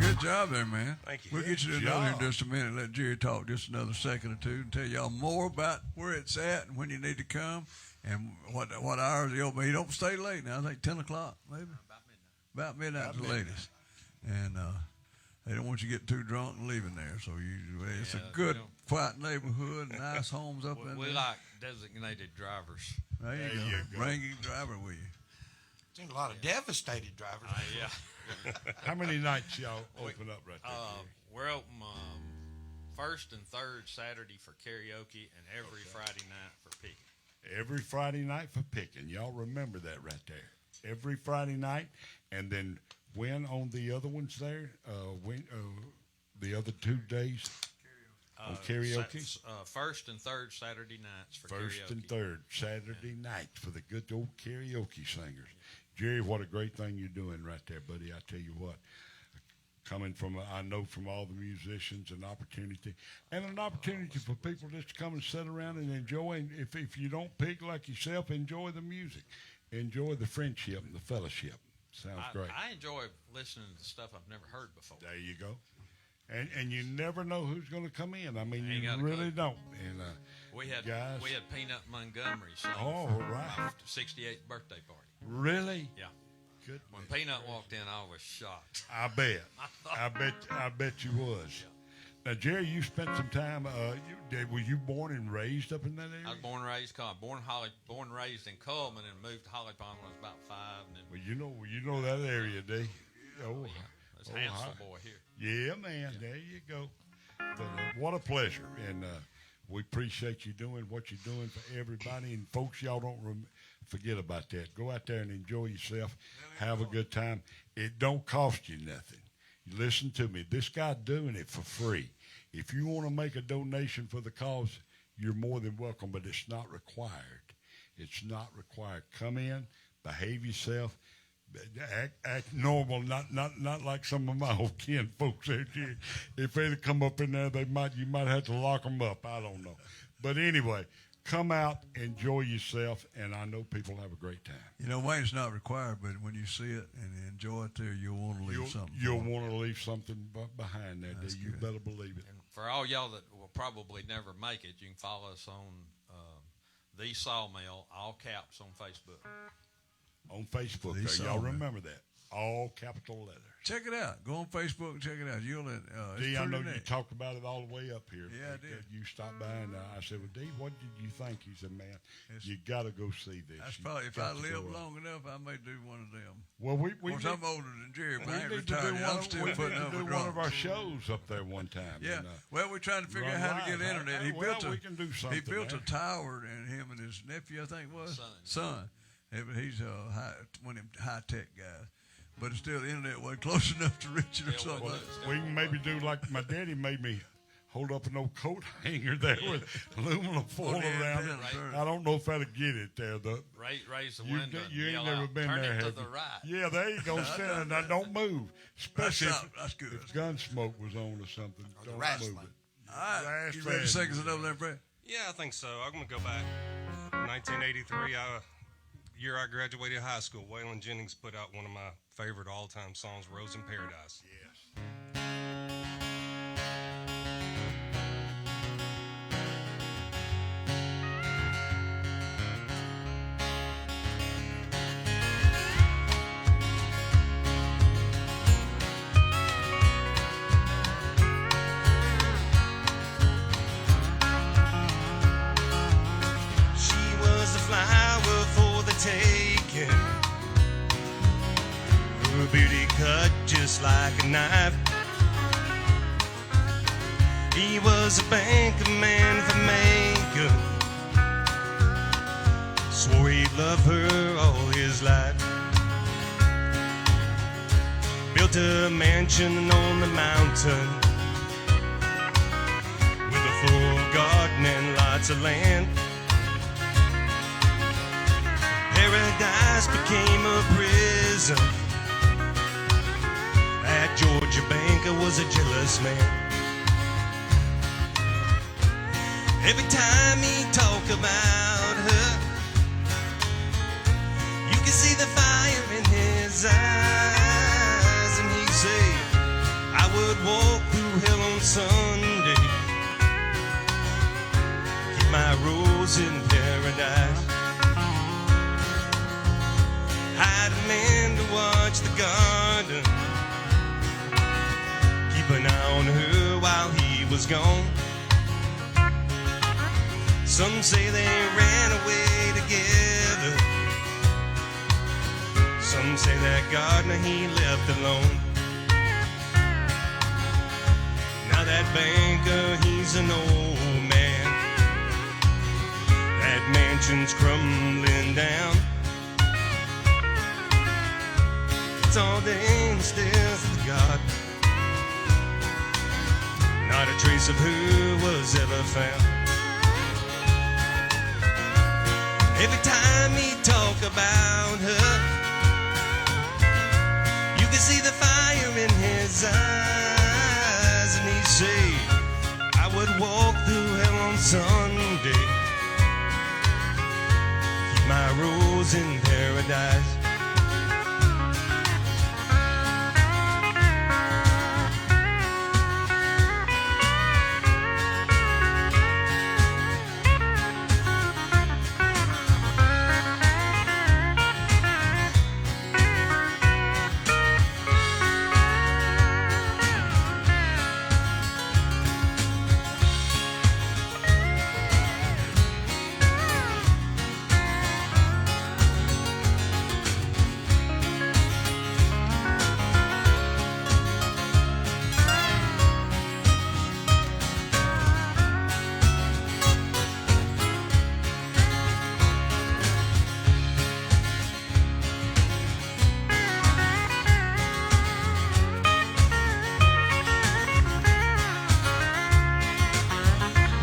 Good job there, man. Thank you. We'll get you to know here in just a minute. Let Jerry talk just another second or two and tell y'all more about where it's at and when you need to come and what hours they open. You don't stay late now. I think 10 o'clock, maybe. About midnight is the latest. And they don't want you to get too drunk and leaving there. So it's a good, quiet neighborhood, nice homes up in there. We like designated drivers. There you go. Bring your driver with you. Seen a lot of devastated drivers. Yeah. How many nights y'all open up right there? We're open first and third Saturday for karaoke and every Friday night for picking. Every Friday night for picking. Y'all remember that right there. Every Friday night. And then when on the other ones there? The other 2 days? On karaoke? First and third Saturday nights for First karaoke. and third Saturday nights for the good old karaoke singers. Jerry, what a great thing you're doing right there, buddy. I tell you what, coming from, I know from all the musicians, an opportunity for people just to come and sit around and enjoy. And if you don't pick like yourself, enjoy the music, enjoy the friendship and the fellowship. Sounds great. I enjoy listening to stuff I've never heard before. There you go. And you never know who's going to come in. I mean, Ain't you got a really clue. don't. And We had guys. Peanut Montgomery sing Oh, for right. my 68th birthday party. Really? Yeah. Good. When Peanut walked in, I was shocked. I bet. I bet you was. Now, Jerry, you spent some time. Were you born and raised up in that area? I was born and raised, born and raised in Coleman, and moved to Holly Pond when I was about 5. And then, Well, you know that area, D. Oh, it's Hansel boy here. Yeah, man. Yeah. There you go. But what a pleasure, and we appreciate you doing what you're doing for everybody. And folks, y'all don't forget about that. Go out there and enjoy yourself. Have a good time. It don't cost you nothing. You listen to me. This guy's doing it for free. If you want to make a donation for the cause, you're more than welcome, but it's not required. It's not required. Come in, behave yourself, act normal, not like some of my old kin folks out here. If they'd come up in there, you might have to lock them up. I don't know. But anyway, come out, enjoy yourself, and I know people have a great time. You know, Wayne's not required, but when you see it and enjoy it there, you'll want to leave something. You'll want to leave something behind there. That's You good. better believe it. And for all y'all that will probably never make it, you can follow us on The Sawmill, all caps, on Facebook. On Facebook, These there. Y'all songs. remember that. All capital letters. Check it out. Go on Facebook and check it out. You'll. D, I know you neat. talked about it all the way up here. Yeah, I did. You stopped by, and I said, well, D, what did you think? He said, man, It's- you got to go see this. That's You probably if got I to live go up." long enough, I may do one of them. Well, we Of course, I'm older than Jerry, but we I ain't need to do retired. yet. I'm one, still we putting need to up do with one of drums. our shows up there one time. Yeah. And, Well, we're trying to figure out how to get Right. internet. He Well, built a. we can do He something built there. a tower, and him and his nephew, I think, was son. Yeah, but he's one of them high tech guys. But it's still the internet wasn't close enough to reach it or Yeah, something. well, like that. we can maybe do like my daddy made me hold up an old coat hanger there with aluminum foil around it. Right. I don't know if that'd get it there. Raise the You, window. you and ain't yell never out, been Turn there, it to have the you? right. Yeah, there you go. Stand there. Don't move. Especially That's good. if gun smoke was on or something. the Don't wrestling. move it. All right. Last You ready to fast. take us over there, Brad? Yeah, I think so. I'm going to go back. 1983, year I graduated high school, Waylon Jennings put out one of my favorite all-time songs, Rose in Paradise. Yes. She was a flower for the taking. Her beauty cut just like a knife. He was a banker man from Macon. Swore he'd love her all his life. Built a mansion on the mountain with a full garden and lots of land. Paradise became a prison. That Georgia banker was a jealous man. Every time he talked about her, you could see the fire in his eyes. And he'd say, I would walk through hell on Sunday, keep my rose in paradise. Hired a man to watch the garden, keep an eye on her while he was gone. Some say they ran away together. Some say that gardener he left alone. Now that banker, he's an old man. That mansion's crumbling down. It's all the stairs of the garden. Not a trace of her was ever found. Every time he talk about her, you can see the fire in his eyes. And he'd say, I would walk through hell on Sunday, keep my rose in paradise.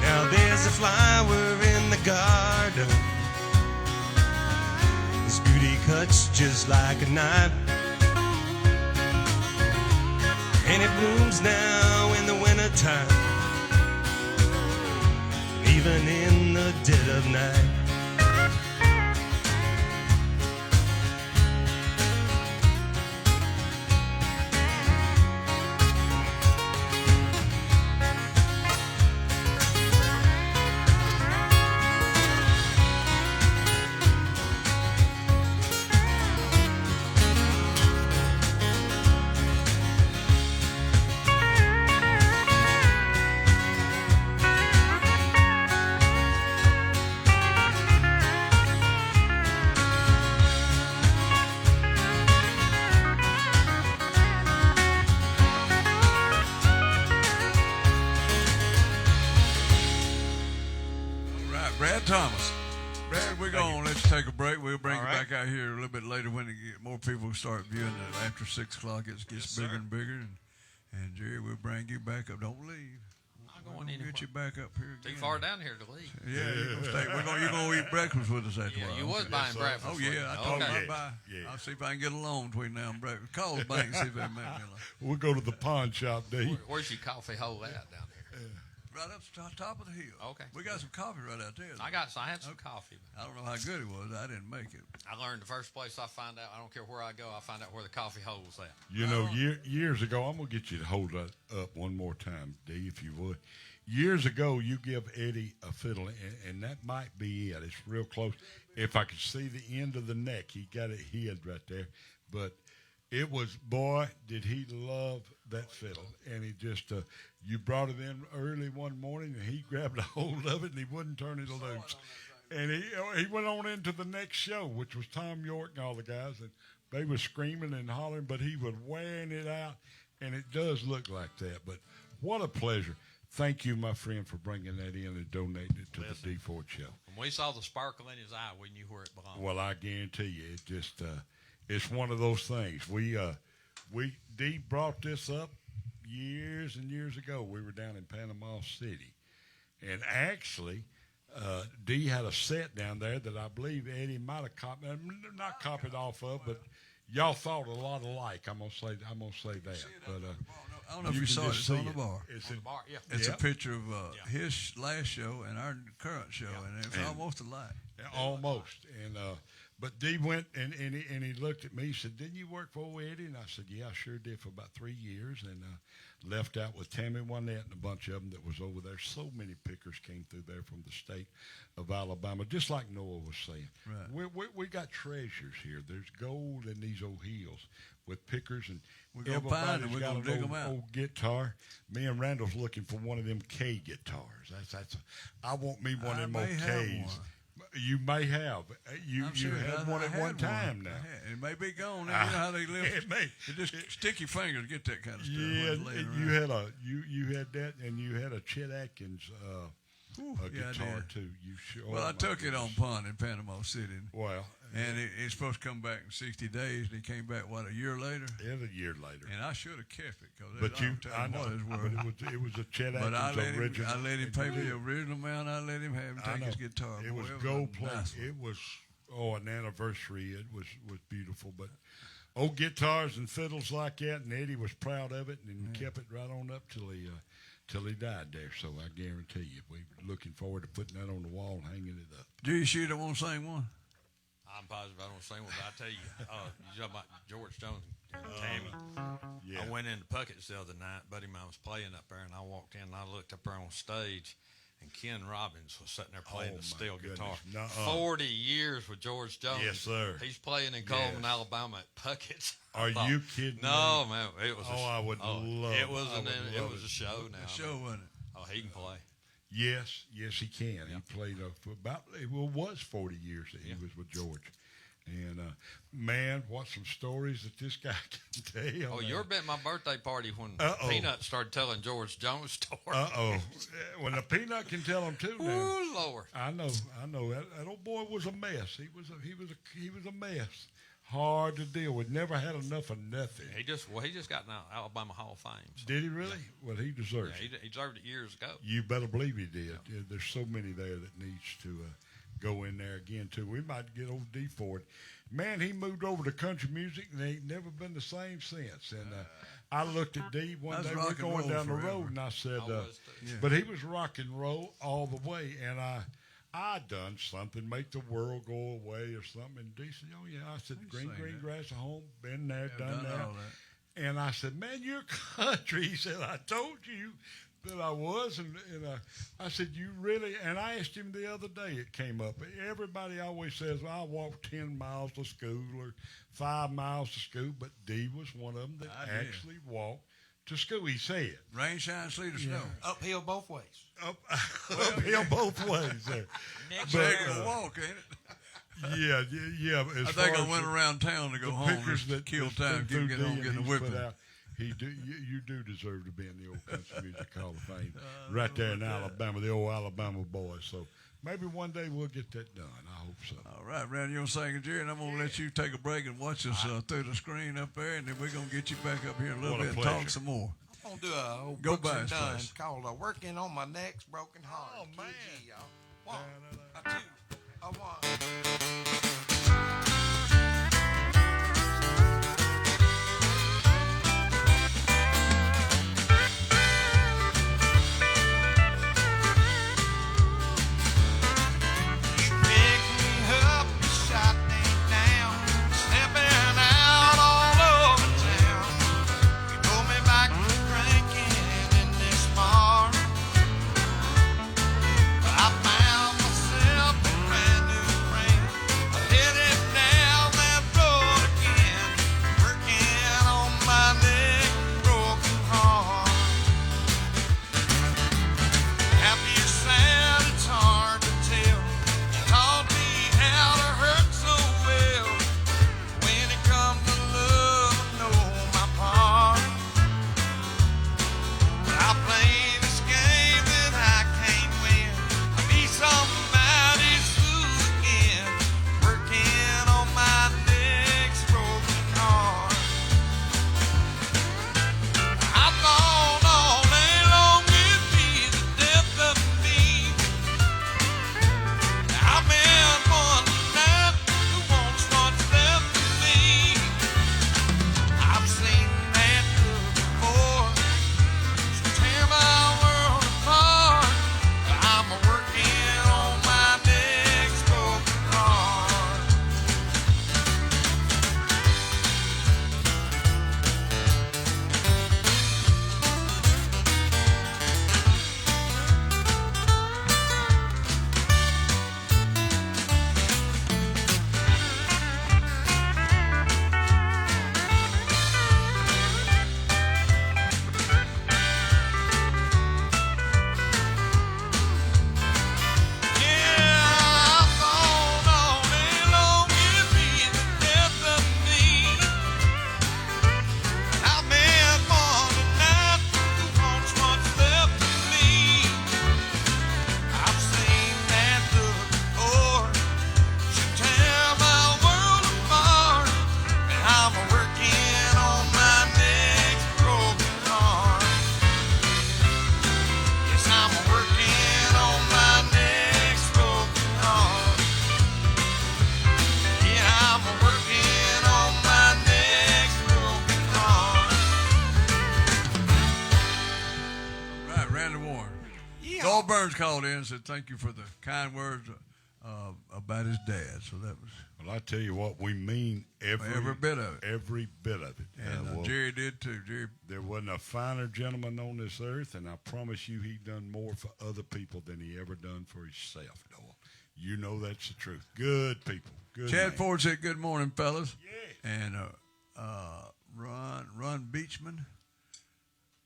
Now there's a flower in the garden. His beauty cuts just like a knife. And it blooms now in the wintertime, even in the dead of night. Brad Thomas. Brad, we're going. Let's take a break. We'll bring All you right. back out here a little bit later when they get more people start viewing it. After 6 o'clock, it gets Yes, bigger sir. and bigger. And Jerry, we'll bring you back up. Don't leave. not We're going gonna anywhere. get you back up here Too again. far down here to leave. Yeah, you're gonna stay. You're gonna eat breakfast with us after a Yeah, while. you was Okay. buying sir. breakfast. Oh with me. yeah, I told Okay. him bye. Yeah. I'll see if I can get a loan between now and breakfast. Call the bank and see if they make me a loan. We'll go to the pawn shop, D. Where's your coffee hole at down here? Right up to top of the hill. Okay. We got some coffee right out there. I had some coffee. I don't know how good it was. I didn't make it. I learned the first place I find out. I don't care where I go. I find out where the coffee hole's at. You know, years ago, I'm gonna get you to hold that up one more time, D, if you would. Years ago, you give Eddie a fiddle, and that might be it. It's real close. If I could see the end of the neck, he got it hid right there. But it was, boy, did he love that fiddle. And he just, you brought it in early one morning, and he grabbed a hold of it, and he wouldn't turn it loose. And he went on into the next show, which was Tom York and all the guys, and they were screaming and hollering, but he was wearing it out, and it does look like that. But what a pleasure. Thank you, my friend, for bringing that in and donating it to the D Ford show. When we saw the sparkle in his eye, we knew where it belonged. Well, I guarantee you, it just it's one of those things. D brought this up years and years ago. We were down in Panama City, and actually, D had a set down there that I believe Eddie might have not copied off of, but y'all thought a lot alike. I'm gonna say that. But I don't know if you can saw it. just It's see on the bar. It's On the bar, yeah. It's Yeah. a picture of his last show and our current show, and it's And- almost alike. Almost. And but D went and he looked at me. He said, "Didn't you work for old Eddie?" And I said, "Yeah, I sure did for about 3 years." And left out with Tammy Wynette and a bunch of them that was over there. So many pickers came through there from the state of Alabama, just like Noah was saying. Right. We got treasures here. There's gold in these old hills with pickers, and We're gonna find them. We're got gonna an dig 'em out. old guitar. Me and Randall's looking for one of them K guitars. I want me one I of them old may have Ks. one. You may have. You I'm serious. had I one at had one time now. I had. It may be gone. Now. You know how they live. It may. You just stick your finger to get that kind of stuff. Yeah, when it's laying and around. you had that, and you had a Chet Atkins yeah, I guitar did. too. You sure? Well, I took it on punt in Panama City, Well, and it's supposed to come back in 60 days, and it came back a year later. a year later. And I should have kept it because But I I know what it's worth. but it was a Chet But I Atkins original. I let him pay me the original amount. I let him have him I take know. his guitar. It Boy, was a gold plate. nice one. It was an anniversary. It was beautiful. But old guitars and fiddles like that, and Eddie was proud of it, and kept it right on up till he died there. So I guarantee you, we're looking forward to putting that on the wall and hanging it up. Do you sure don't want to sing one? I'm positive I don't sing one, but I tell you, you talking about George Jones and Tammy. Yeah. I went into Puckett's the other night. Buddy of mine was playing up there, and I walked in and I looked up there on stage, and Ken Robbins was sitting there playing Oh, the my steel goodness. guitar. Nuh-uh. 40 years with George Jones. Yes, sir. He's playing in Coleman, Yes. Alabama at Puckett's. Are I thought, you kidding No, man. It was. Oh, I would love It was I would it love was it. a show now. A show, wasn't it? Oh, he can play. Yes, he can. He played for about was 40 years that he was with George. And man, what some stories that this guy can tell. Oh, man. you were at my birthday party when Uh-oh. Peanut started telling George Jones stories. When the Peanut can tell them too now. Ooh, Lord. I know. That old boy was a mess. He was a mess. Hard to deal with. Never had enough of nothing. He just got an Alabama Hall of Fame. So. Did he really? Well, he deserves Yeah, it. he deserved it years ago. You better believe he did. Yeah, there's so many there that needs to go in there again too. We might get old D Ford. Man, he moved over to country music and ain't never been the same since. And I looked at D one That's day. rock We're and going roll down the forever. road, and I said, I was too. but he was rock and roll all the way. And I done something, make the world go away or something. And D said, "Oh yeah." I said, "Green sang that. grass at home, been there, Yeah, done that." all that. And I said, "Man, you're country." He said, "I told you that I was." And I said, "You really?" And I asked him the other day, it came up. Everybody always says, "Well, I walked 10 miles to school or 5 miles to school." But D was one of them that I did. actually walked to school. He said, Rain, shine, sleet, or snow. Uphill both ways. uphill both ways there. Next But, year. Take a walk, ain't it? Yeah. As I think far I as went the- around town to go the home pickers and that kill that time, stood through get D on and getting a he's whipping. put out, you do deserve to be in the old country music hall of fame, right there in Alabama, the old Alabama boys. So maybe one day we'll get that done. I hope so. All right, Randy, you're singing, Jerry, and I'm going to let you take a break and watch us through the screen up there, and then we're going to get you back up here in a little What a bit and talk pleasure. some more. I'm gonna do a old Go Brooks by and his Dunn place. called "Working on My Next Broken Heart." Oh, man. KG, y'all. 1, a 2, a 1. You picked me up, you shot me down, stepping out all over town. You pulled me back to drinking in this bar. I found myself a brand new friend. I headed down that road again, working on my neck broken heart. Happy or sad, it's hard to tell. You taught me how to hurt so well. When it comes to love, I know my part. But I play this game that I can't win. I'll be somebody's fool again, working on my next broken heart. I thought all day long it'd be the death of me. I met one tonight who wants what's left of me. I've seen that look before, so tear my world apart. I'm working on my next broken heart. Yeah, I thought all day long it'd be the death of me. I met one tonight who wants what's left of me. I've seen that look before, so tear my world apart. And I'm working on my next broken heart. Yes, I'm working on my next broken heart. Yeah, I'm working on my next broken heart. Right, Randy Warren. Dole Burns called in and said thank you for the kind words about his dad. So that was, Well, I tell you what, we mean Every bit of it. Every bit of it. and Well, Jerry did too. Jerry, there wasn't a finer gentleman on this earth, and I promise you he done more for other people than he ever done for himself, Noel. You know that's the truth. Good people. Good Chad man. Ford said good morning, fellas. Yeah. And Ron Beachman.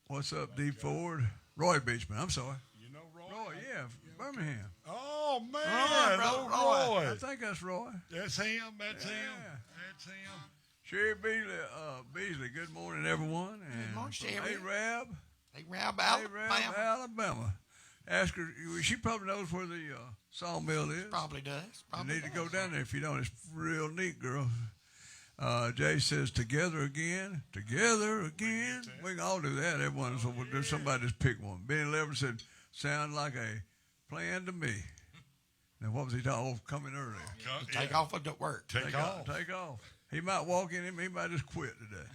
What's up, D Ford? Roy Beachman. I'm sorry. You know Roy, yeah, Birmingham. Oh, man. Roy. Oh, Roy. I think that's Roy. That's him. That's him. Yeah. That's him. Sherry Beasley, good morning, everyone. And morning, Sherry. Arab, Hey, Rob Alabama. Ask her, she probably knows where the sawmill is. Probably does. You Probably need to does. go down there if you don't. It's real neat, girl. Jay says, together again. We can all do that. Everyone, so there's somebody just pick one. Benny Lever said, sound like a plan to me. Now, what was he talking? Oh, coming early. Take off of the work. Take off. Take off. He might walk in him. He might just quit today.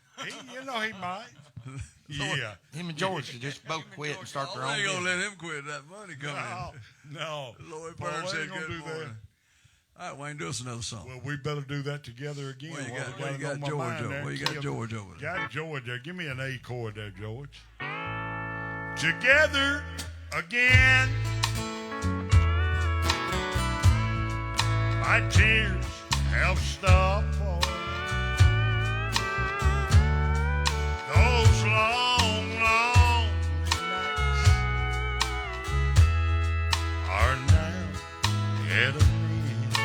You know he might. Yeah. Him and George should just both quit and start their I own ain't gonna business. let him quit. That money coming No. in. Lloyd Paul, Burns I said ain't gonna good do that. morning. All right, Wayne, do us another song. Well, we better do that together again. Where you while got- we where you it got on my George mind over? there. Where you got George over there? Got George there. Give me an A chord there, George. Together again. My tears have stopped falling. Those long, long nights are now at an end.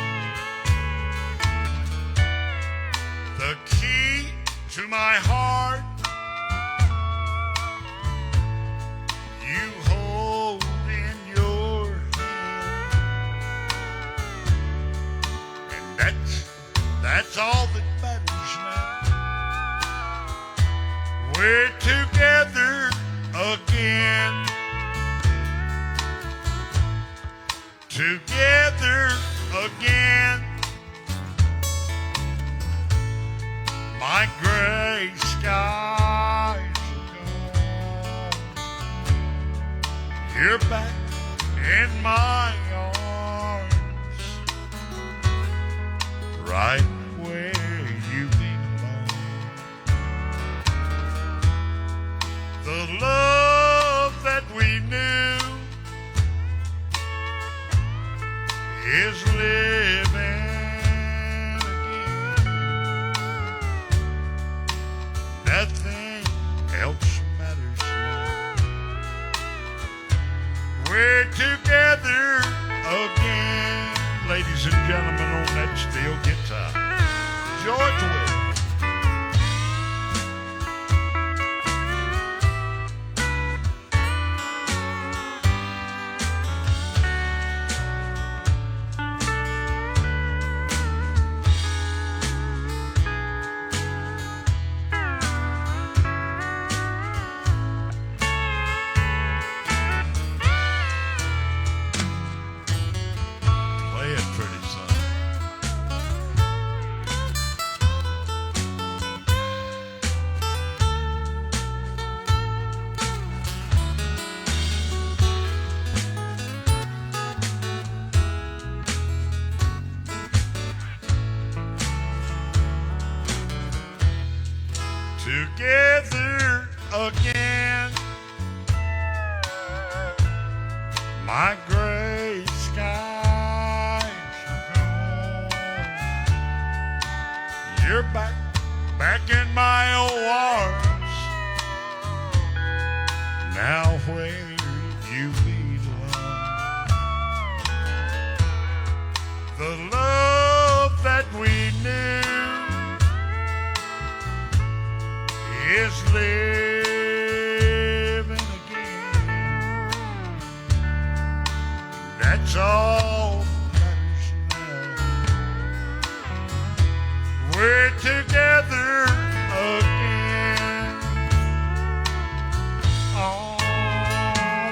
The key to my heart you hold in your hand, and that's all that matters now. We're together again. Together again. My gray skies are gone. You're back in my arms, right where you belong. The love that we knew is living again. Nothing else matters now. We're together again. Ladies and gentlemen, on that steel guitar, George Will. Play it pretty, son. Together again. My gray skies are gone. You're back in my old arms. Now where you belong. The love that we knew is living again. That's all that matters now. We're together again. Oh,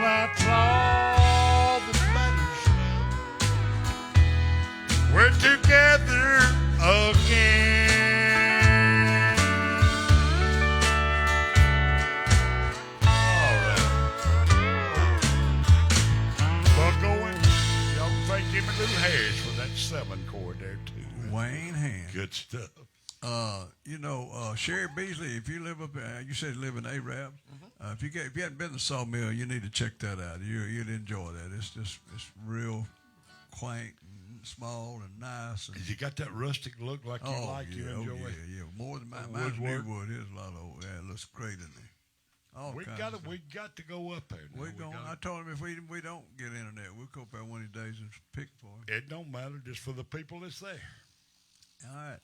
that's all that matters now. We're together again. All right. Well, going, y'all think him a little hairs for that 7 chord there too. Wayne Hand. Good stuff. Sherry Beasley, if you live up there, you said you live in Arab. If you hadn't been to Sawmill, you need to check that out. You'd enjoy that. It's real quaint and small and nice. And, You got that rustic look like you like, you enjoy it. yeah. More than mine's Woodwork. new wood. There's a lot of it looks great in there. All We kinds got of to go up there. now. We going. I told him if we don't get internet, we'll go up there one of these days and pick for him. It don't matter, just for the people that's there. All right.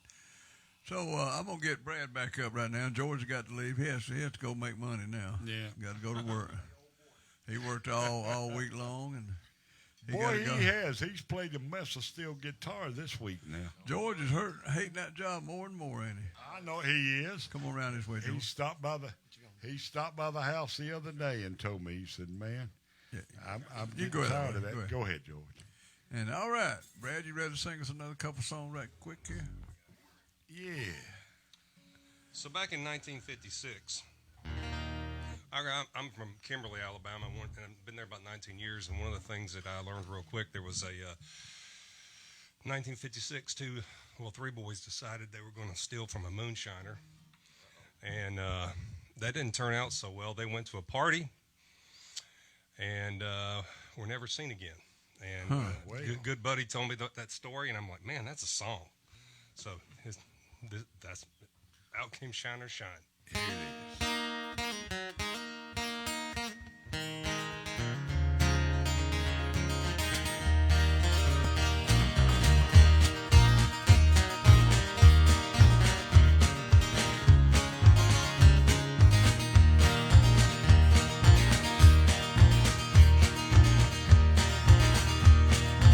So I'm gonna get Brad back up right now. George's got to leave. He has to go make money now. Yeah. Got to go to work. He worked all week long, and Boy, gotta go. he has. He's played a mess of steel guitar this week now. George is hating that job more and more, ain't he? I know he is. Come on around this way, He George. stopped by the house the other day and told me, he said, "Man, Yeah. I'm You getting go ahead, tired of Brad. that." Go Go ahead, George. And all right, Brad, you ready to sing us another couple songs right quick here? Yeah. So back in 1956, I'm from Kimberly, Alabama, and I've been there about 19 years. And one of the things that I learned real quick, there was a 1956, three boys decided they were going to steal from a moonshiner, and that didn't turn out so well. They went to a party and were never seen again. And good buddy told me that story, and I'm like, man, that's a song. So that's Out Came Shiner Shine. Here it is.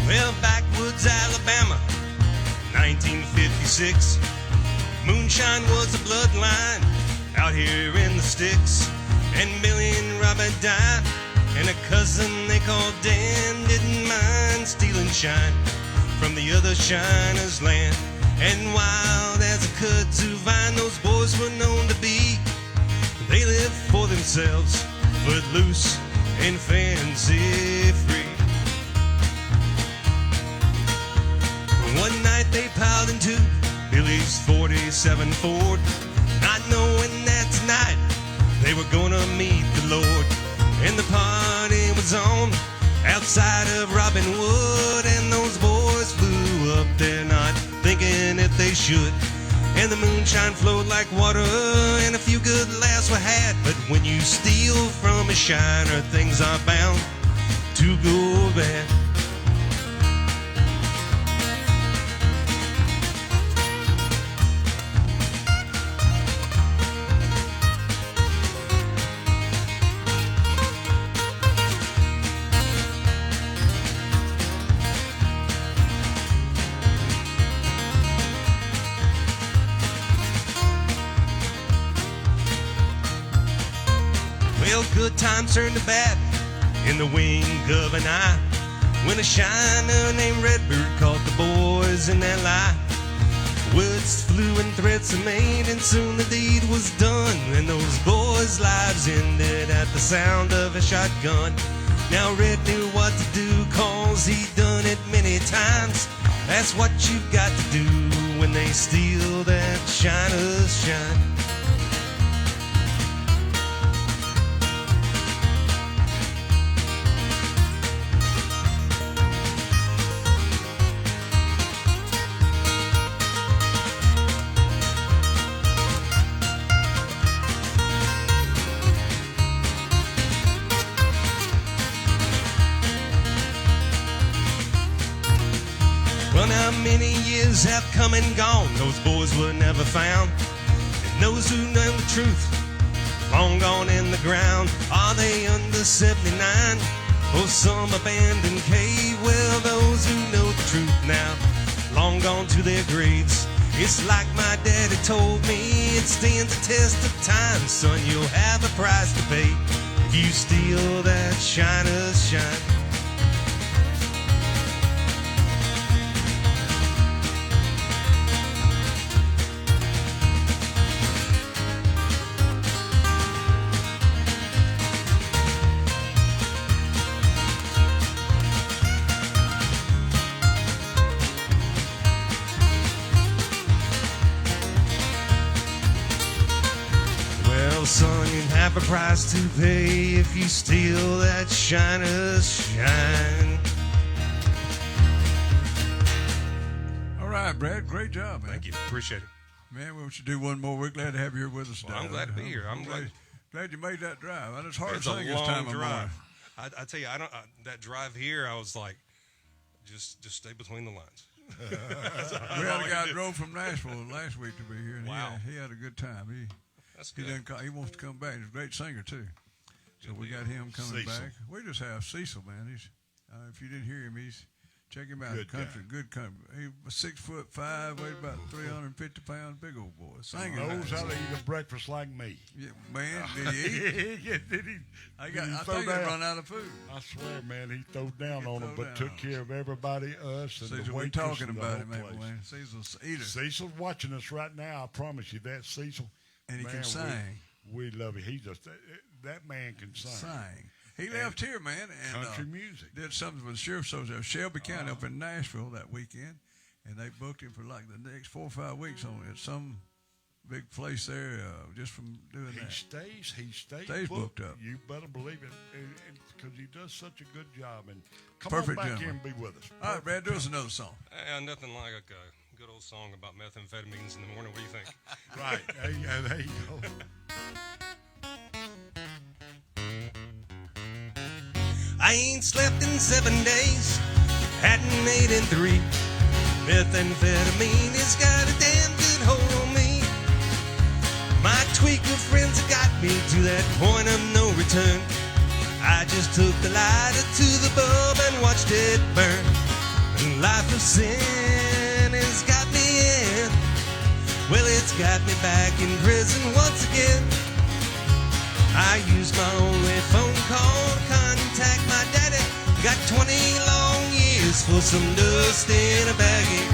Well, backwoods Alabama, 1956. Moonshine was a bloodline out here in the sticks. And Billy and Robbie Robert died, and a cousin they called Dan didn't mind stealing shine from the other shiner's land. And wild as a cut to vine, those boys were known to be. They lived for themselves, footloose and fancy free. One night they piled into Billy's 47 Ford, not knowing that tonight they were gonna meet the Lord. And the party was on outside of Robin Wood, and those boys flew up there not thinking if they should. And the moonshine flowed like water, and a few good laughs were had. But when you steal from a shiner, things are bound to go bad. Well, good times turned to bad in the wink of an eye, when a shiner named Redbird caught the boys in their lie. Words flew and threats were made, and soon the deed was done, and those boys' lives ended at the sound of a shotgun. Now Red knew what to do, 'cause he'd done it many times. That's what you've got to do when they steal that shiner's shine. Well, now many years have come and gone, those boys were never found. And those who know the truth, long gone in the ground. Are they under 79, or some abandoned cave? Well, those who know the truth now, long gone to their graves. It's like my daddy told me, it stands the test of time. Son, you'll have a price to pay if you steal that shiner's shine. Son, you have a price to pay if you steal that shiner's shine. All right, Brad, great job, man. Thank you. Appreciate it. Man, we want you to do one more. We're glad to have you here with us today. Well, I'm glad to be here. I'm glad you made that drive. And it's hard It's to a sing this time long of drive. morning. I tell you, that drive here, I was like, just stay between the lines. We had a guy that drove from Nashville last week to be here, and Wow. he had a good time. That's He good. didn't call, he wants to come back. He's a great singer too. So we got him coming Cecil. back. We just have Cecil, man. He's if you didn't hear him, check him out. Good Country, guy. good country. He was 6'5", weighed about 350 pounds. Big old boy. Singing. Knows how to eat a breakfast like me. Yeah, man, did he eat? Did he? I Did he think throw they down? run out of food. I swear, man, he threw down He on him, threw but down took on care of everybody, us, and Cecil, the we're waitress talking and the about whole him, man. place. Man. Cecil's eater, Cecil's watching us right now. I promise you that, Cecil. and he Man, can sing. We love him. He just that man can sing. Sing. He left here, man, and Country music. did something with the sheriff's office, Shelby County, up in Nashville that weekend, and they booked him for like the next 4 or 5 weeks on it. Some big place there, just from doing He that. stays booked up. You better believe it, because he does such a good job. And come Perfect on back here gentleman. and be with us. All right, Brad, do us another song. Nothing like a good old song about methamphetamines in the morning. What do you think? Right. There you go. I ain't slept in 7 days, hadn't ate in 3. Methamphetamine has got a damn good hold on me. My tweaker friends have got me to that point of no return. I just took the lighter to the bulb and watched it burn. And life of sin has got me in. Well, it's got me back in prison once again. I use my only phone years for some dust in a baggie.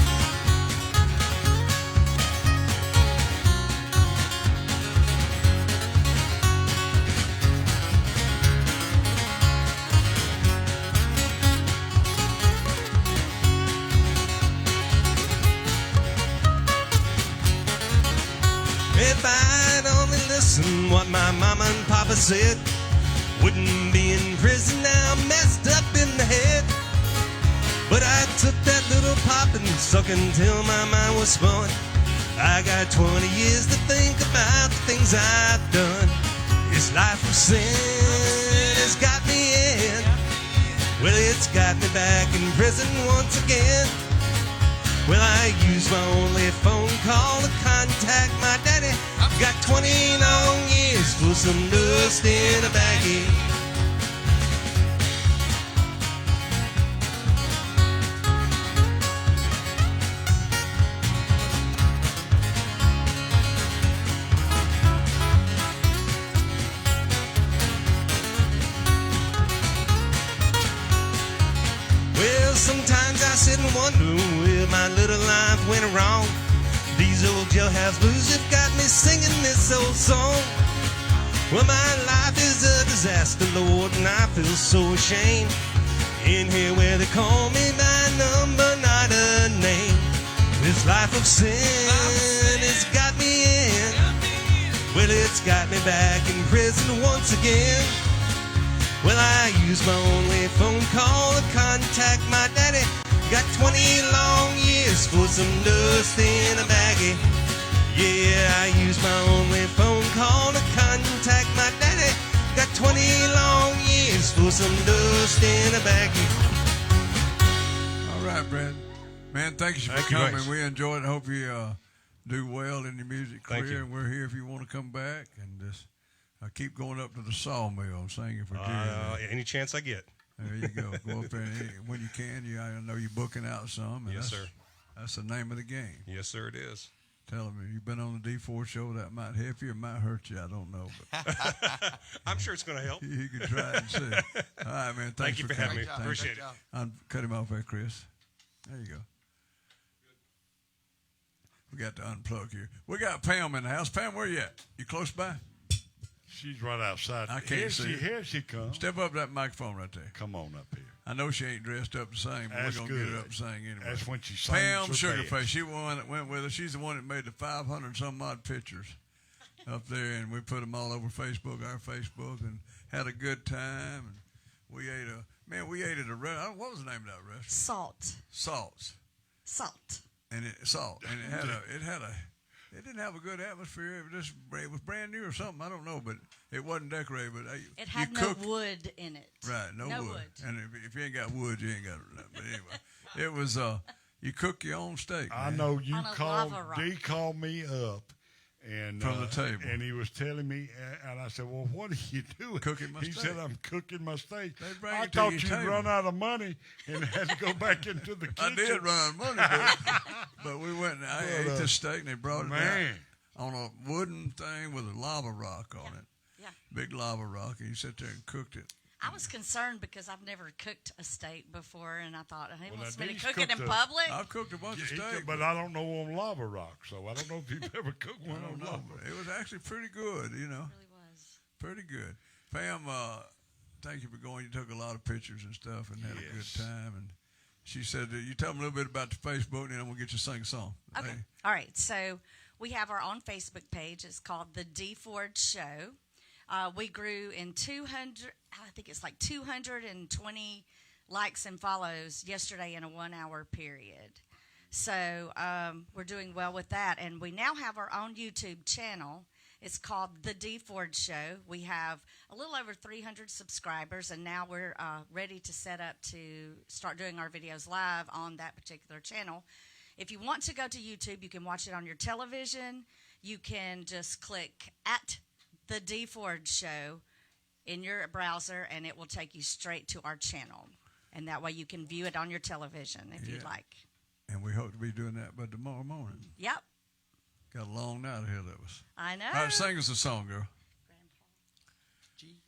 If I'd only listened what my mama and papa said, wouldn't be in prison now, messed up in the head. But I took that little pop and suck until my mind was spun. I got 20 years to think about the things I've done. This life of sin has got me in. Well, it's got me back in prison once again. Well, I use my only phone call to contact my daddy. Got 20 long years for some dust in a baggie. Well, sometimes I sit and wonder where my little life went wrong. These old jailhouse blues have got me singing this old song. Well, my life is a disaster, Lord, and I feel so ashamed. In here where they call me by number, not a name. This life of sin has got me in. Well, it's got me back in prison once again. Well, I use my only phone call to contact my daddy. Got 20 long years for some dust in a baggie. Yeah, I use my only phone call to contact my daddy. Got 20 long years for some dust in a baggie. All right, Brad. Man, thank you for Thank you, coming. thanks. We enjoyed it. I hope you do well in your music Thank career. you. And we're here if you want to come back. And just keep going up to the Sawmill and singing for Jerry. Any chance I get. There you go. Go up there and when you can. I know you're booking out some. And Yes, that's- sir. That's the name of the game. Yes, sir, it is. Tell them you've been on the D4 show. That might help you. It might hurt you. I don't know. But I'm sure it's going to help. you can try it and see. All right, man. Thank Thanks you for coming. having me. Thanks. Appreciate it. Cut him off there, Chris. There you go. We got to unplug here. We got Pam in the house. Pam, where you at? You close by? She's right outside. I can't see her. Here she comes. Step up that microphone right there. Come on up here. I know she ain't dressed up the same, but That's we're going to get her good. up and sing anyway. That's when she sings Pam her Sugarface. best. She the one that went with us. She's the one that made the 500 some odd pictures up there, and we put them all over Facebook, our Facebook, and had a good time. And we ate at a restaurant. What was the name of that restaurant? Salts. And it didn't have a good atmosphere. It was brand new or something. I don't know, but it wasn't decorated. But It had you no cooked, wood in it. right? No wood. And if you ain't got wood, you ain't got it. But anyway, it was you cook your own steak. I man. know you On a called. lava rock. D called me up, and From the table. and he was telling me, and I said, "Well, what are you doing?" Cooking my He steak. said, "I'm cooking my steak." They bring I it to thought your you'd table. run out of money and had to go back into the I kitchen. did run out of money, but we went and I ate this steak, and they brought it Man. out on a wooden thing with a lava rock on it. Yeah. Big lava rock, and you sit there and cooked it. I was concerned because I've never cooked a steak before, and I thought, he Well, wants now me to Dee's cook it in cooked a- public. I've cooked a bunch of He steak, could- but I don't know on lava rock, so I don't know if you've ever cooked one I on don't know. lava. But it was actually pretty good, It really was. pretty good. Pam, thank you for going. You took a lot of pictures and stuff and had a good Yes. time. And she said, you tell them a little bit about the Facebook, and then I'm going to get you to sing a song. Okay. Hey, All right. So we have our own Facebook page. It's called The D Ford Show. We grew in 200, I think it's like 220 likes and follows yesterday in a 1 hour period. So we're doing well with that. And we now have our own YouTube channel. It's called The D Ford Show. We have a little over 300 subscribers, and now we're ready to set up to start doing our videos live on that particular channel. If you want to go to YouTube, you can watch it on your television. You can just click at The D Ford Show in your browser, and it will take you straight to our channel. And that way you can view it on your television if you'd Yeah. like. and we hope to be doing that by tomorrow morning. Yep, Got a long night ahead of us. I know. All right, sing us a song, girl. D,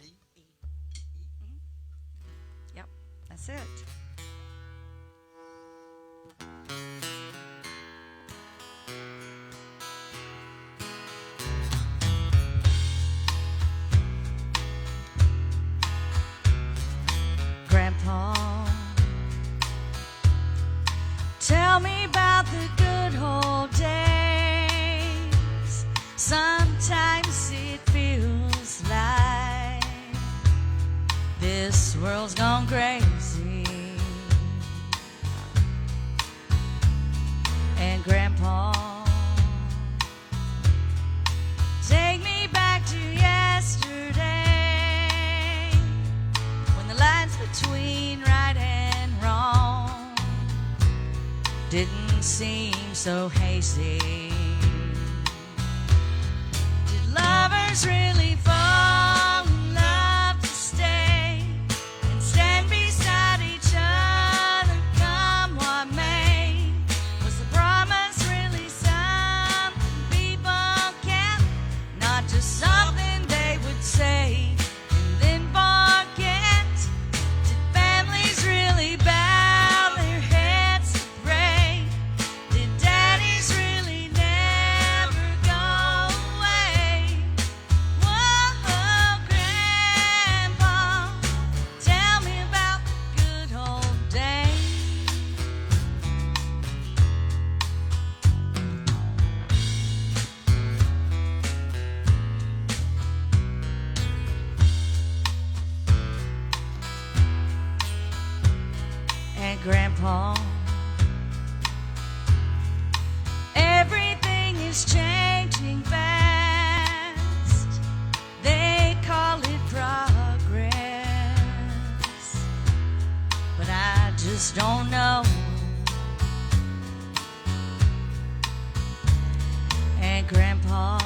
E, E. Mhm. Yep. That's it. Grandpa, tell me about the good old days. Sometimes it feels like this world's gone crazy. And Grandpa, take me back to yesterday, when the lines between right and wrong didn't seem so hazy. Did lovers really fall in love to stay and stand beside each other come what may? Was the promise really something people kept, not just something they would say and then forget? Did families really bow their heads to pray? Did daddies really never go away? Whoa, Grandpa, tell me about the good old days. And Grandpa, everything is changing fast. They call it progress, but I just don't know. And Grandpa,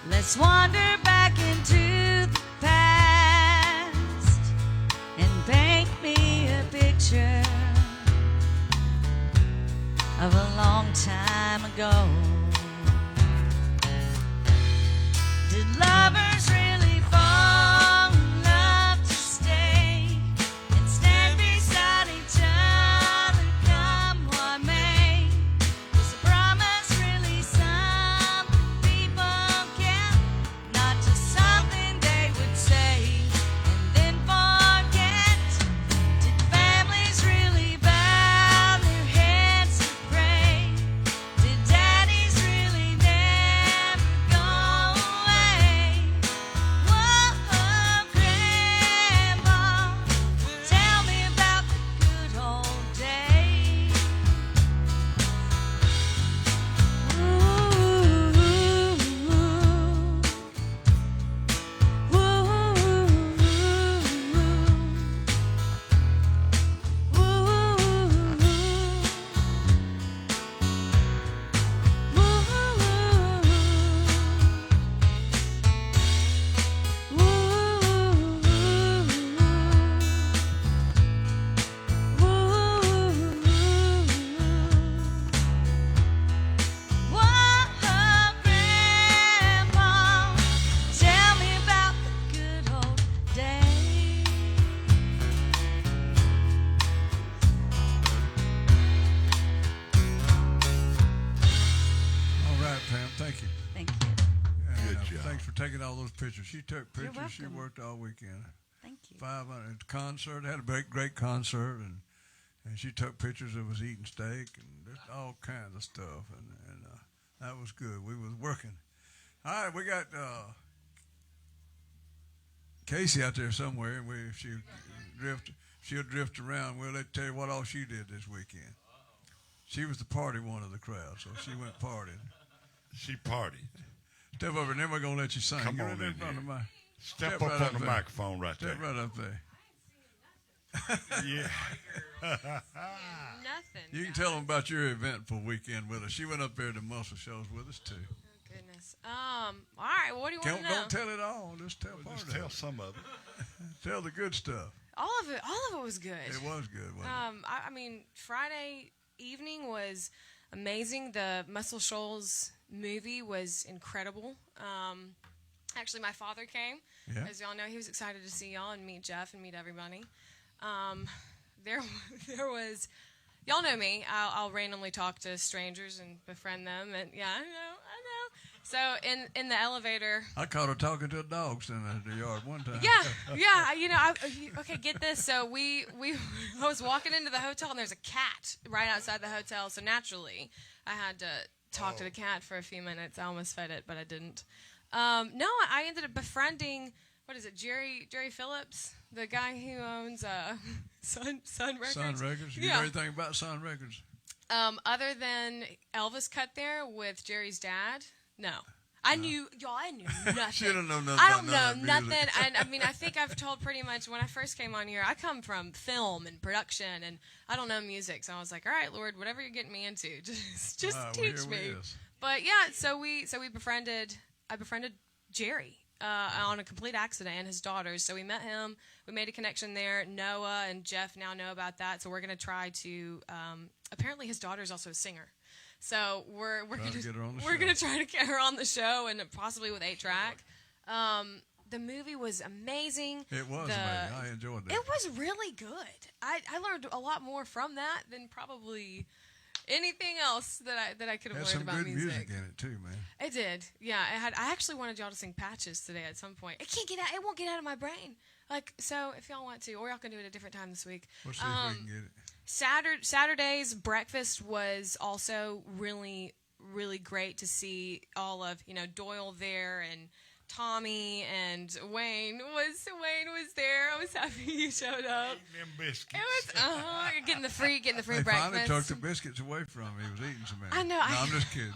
let's wander back into the past and paint me a picture of a long time ago. Did lovers really fall in love to stay and stand beside each other come what may? Was the promise really something people kept, not just something they would say and then forget? Did families really bow their heads to pray? Did daddies really never go away? Whoa, Grandpa, tell me about the good old days. Grandpa, tell me about the good old days. All right, Pam, thank you. Thank you. And, Good job. Thanks for taking all those pictures. She took You're pictures. She welcome. worked all weekend. Thank you. 500 concert. Had a great concert, and she took pictures of us eating steak and just all kinds of stuff, and that was good. We was working. All right, we got Casey out there somewhere, and if she'll drift around. We'll tell you what all she did this weekend. She was the party one of the crowd, so she went partying. She partied. Step over, and then we're gonna let you sing. Come Get on right in front here. of my. Step right up on the there. microphone right Step there. right up there. Yeah. Nothing. You can tell them about your eventful weekend with us. She went up there to muscle shows with us too. Oh, goodness. All right. Well, what do you want to know? Don't tell it all. Just tell part Just of tell it. some of it. Tell the good stuff. All of it was good. It was good, wasn't I mean, Friday evening was amazing. The Muscle Shoals movie was incredible. Actually, my father came. Yeah. As y'all know, he was excited to see y'all and meet Jeff and meet everybody. There was, y'all know me. I'll randomly talk to strangers and befriend them, and yeah, I know. So in the elevator. I caught her talking to a dog standing at the yard one time. Yeah. You know, okay, get this. So I was walking into the hotel, and there's a cat right outside the hotel. So naturally, I had to talk to the cat for a few minutes. I almost fed it, but I didn't. No, I ended up befriending, what is it, Jerry Phillips, the guy who owns Sun Records. Sun Records. You know anything about Sun Records? Other than Elvis cut there with Jerry's dad, no. I knew nothing. She don't know nothing. I don't know about nothing. music. And I mean, I think I've told pretty much when I first came on here, I come from film and production, and I don't know music. So I was like, all right, Lord, whatever you're getting me into, just teach me. But yeah, so we befriended. I befriended Jerry on a complete accident and his daughters. So we met him. We made a connection there. Noah and Jeff now know about that. So we're going to try to. Apparently, his daughter's also a singer. So we're going to try to get her on the show and possibly with 8-track. The movie was amazing. It was amazing. I enjoyed it. It was really good. I learned a lot more from that than probably anything else that I could have learned about music. Had some good music in it too, man. It did. Yeah, I actually wanted y'all to sing Patches today at some point. It won't get out of my brain. Like, so if y'all want to, or y'all can do it at a different time this week. We'll see if we can get it. Saturday's breakfast was also really, really great to see all of, Doyle there, and Tommy and Wayne was there. I was happy you showed up. Eating them biscuits. It was getting the free They breakfast. finally took the biscuits away from him. He was eating some. I know. No, I'm just kidding.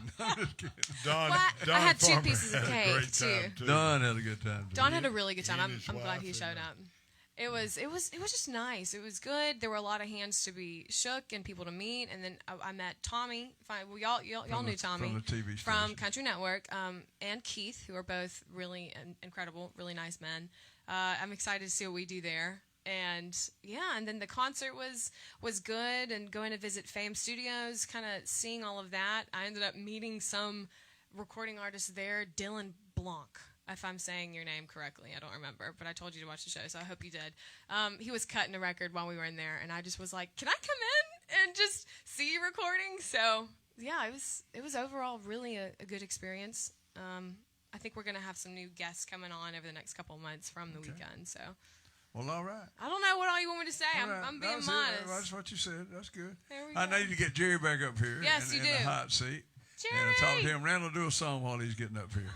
Don, Well, I had 2 Farmer pieces of had a cake, great time, too. Don had a good time. Don had a really good time. He I'm and his glad he wife showed and, up. It was just nice. It was good. There were a lot of hands to be shook and people to meet. And then I met Tommy. Well, y'all knew Tommy from the TV from station. Country Network, and Keith, who are both really incredible, really nice men. I'm excited to see what we do there. And yeah, and then the concert was good, and going to visit Fame Studios, kind of seeing all of that. I ended up meeting some recording artists there, Dylan Blanc. If I'm saying your name correctly, I don't remember, but I told you to watch the show, so I hope you did. He was cutting a record while we were in there, and I just was like, "Can I come in and just see you recording?" So yeah, it was overall really a good experience. I think we're gonna have some new guests coming on over the next couple of months from the weekend. So. Well, all right. I don't know what all you want me to say. All right. I'm being That's modest. That's what you said. That's good. There we I go. need to get Jerry back up here. Yes, in you the do. hot seat. Jerry! And talk to him. Randall, do a song while he's getting up here.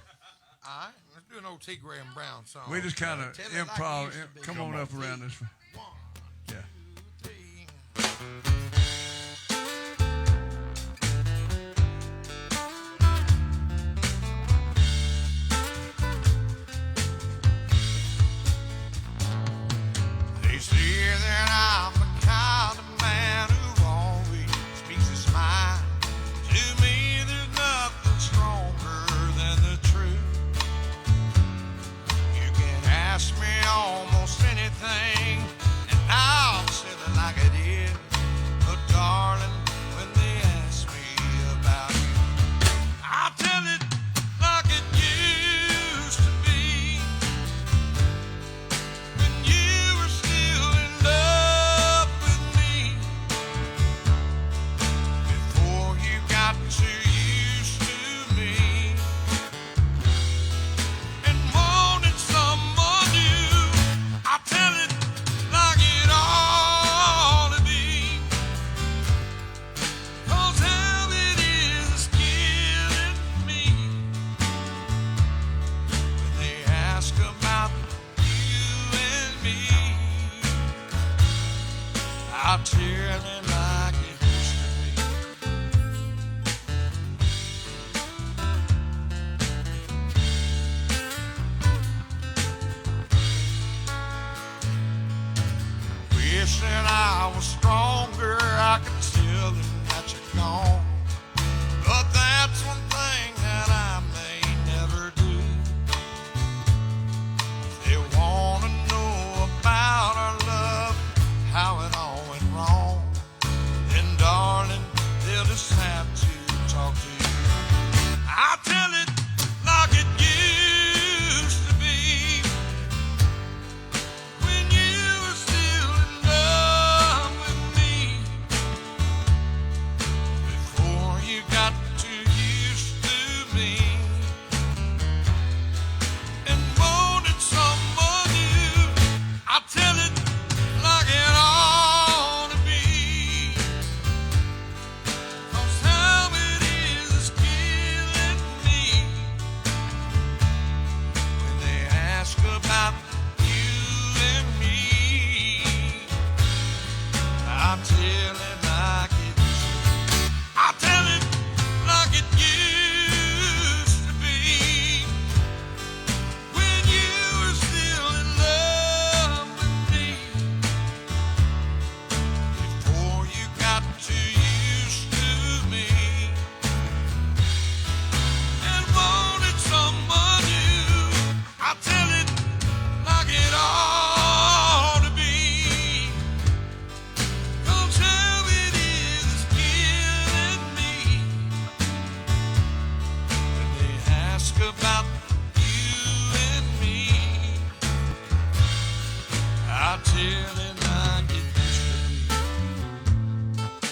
All right, let's do an old T. Graham Brown song. We just kind of Tell it like it improv. used to be. Come on up around this. One, Yeah. two, three. They say that I'm the kind of man who always speaks his mind. To me, there's nothing stronger than the truth. You can ask me almost anything, and I'll say it like it is. But darling, when they ask me about you, I'll tell it like it used to be. When you were still in love with me, before you got too used to me, and wanted someone new, I'll tell it like it ought to be. 'Cause how it is killing me when they ask about you and me. I'll tell it like it used to be. Wish that I was stronger, I could tell them that you're gone. But that's one thing that I may never do. They wanna know about our love, how it all went wrong. Then darling, they'll just have to talk to you. I'll tell it like it used about you and me. I'll tell it like it used to be.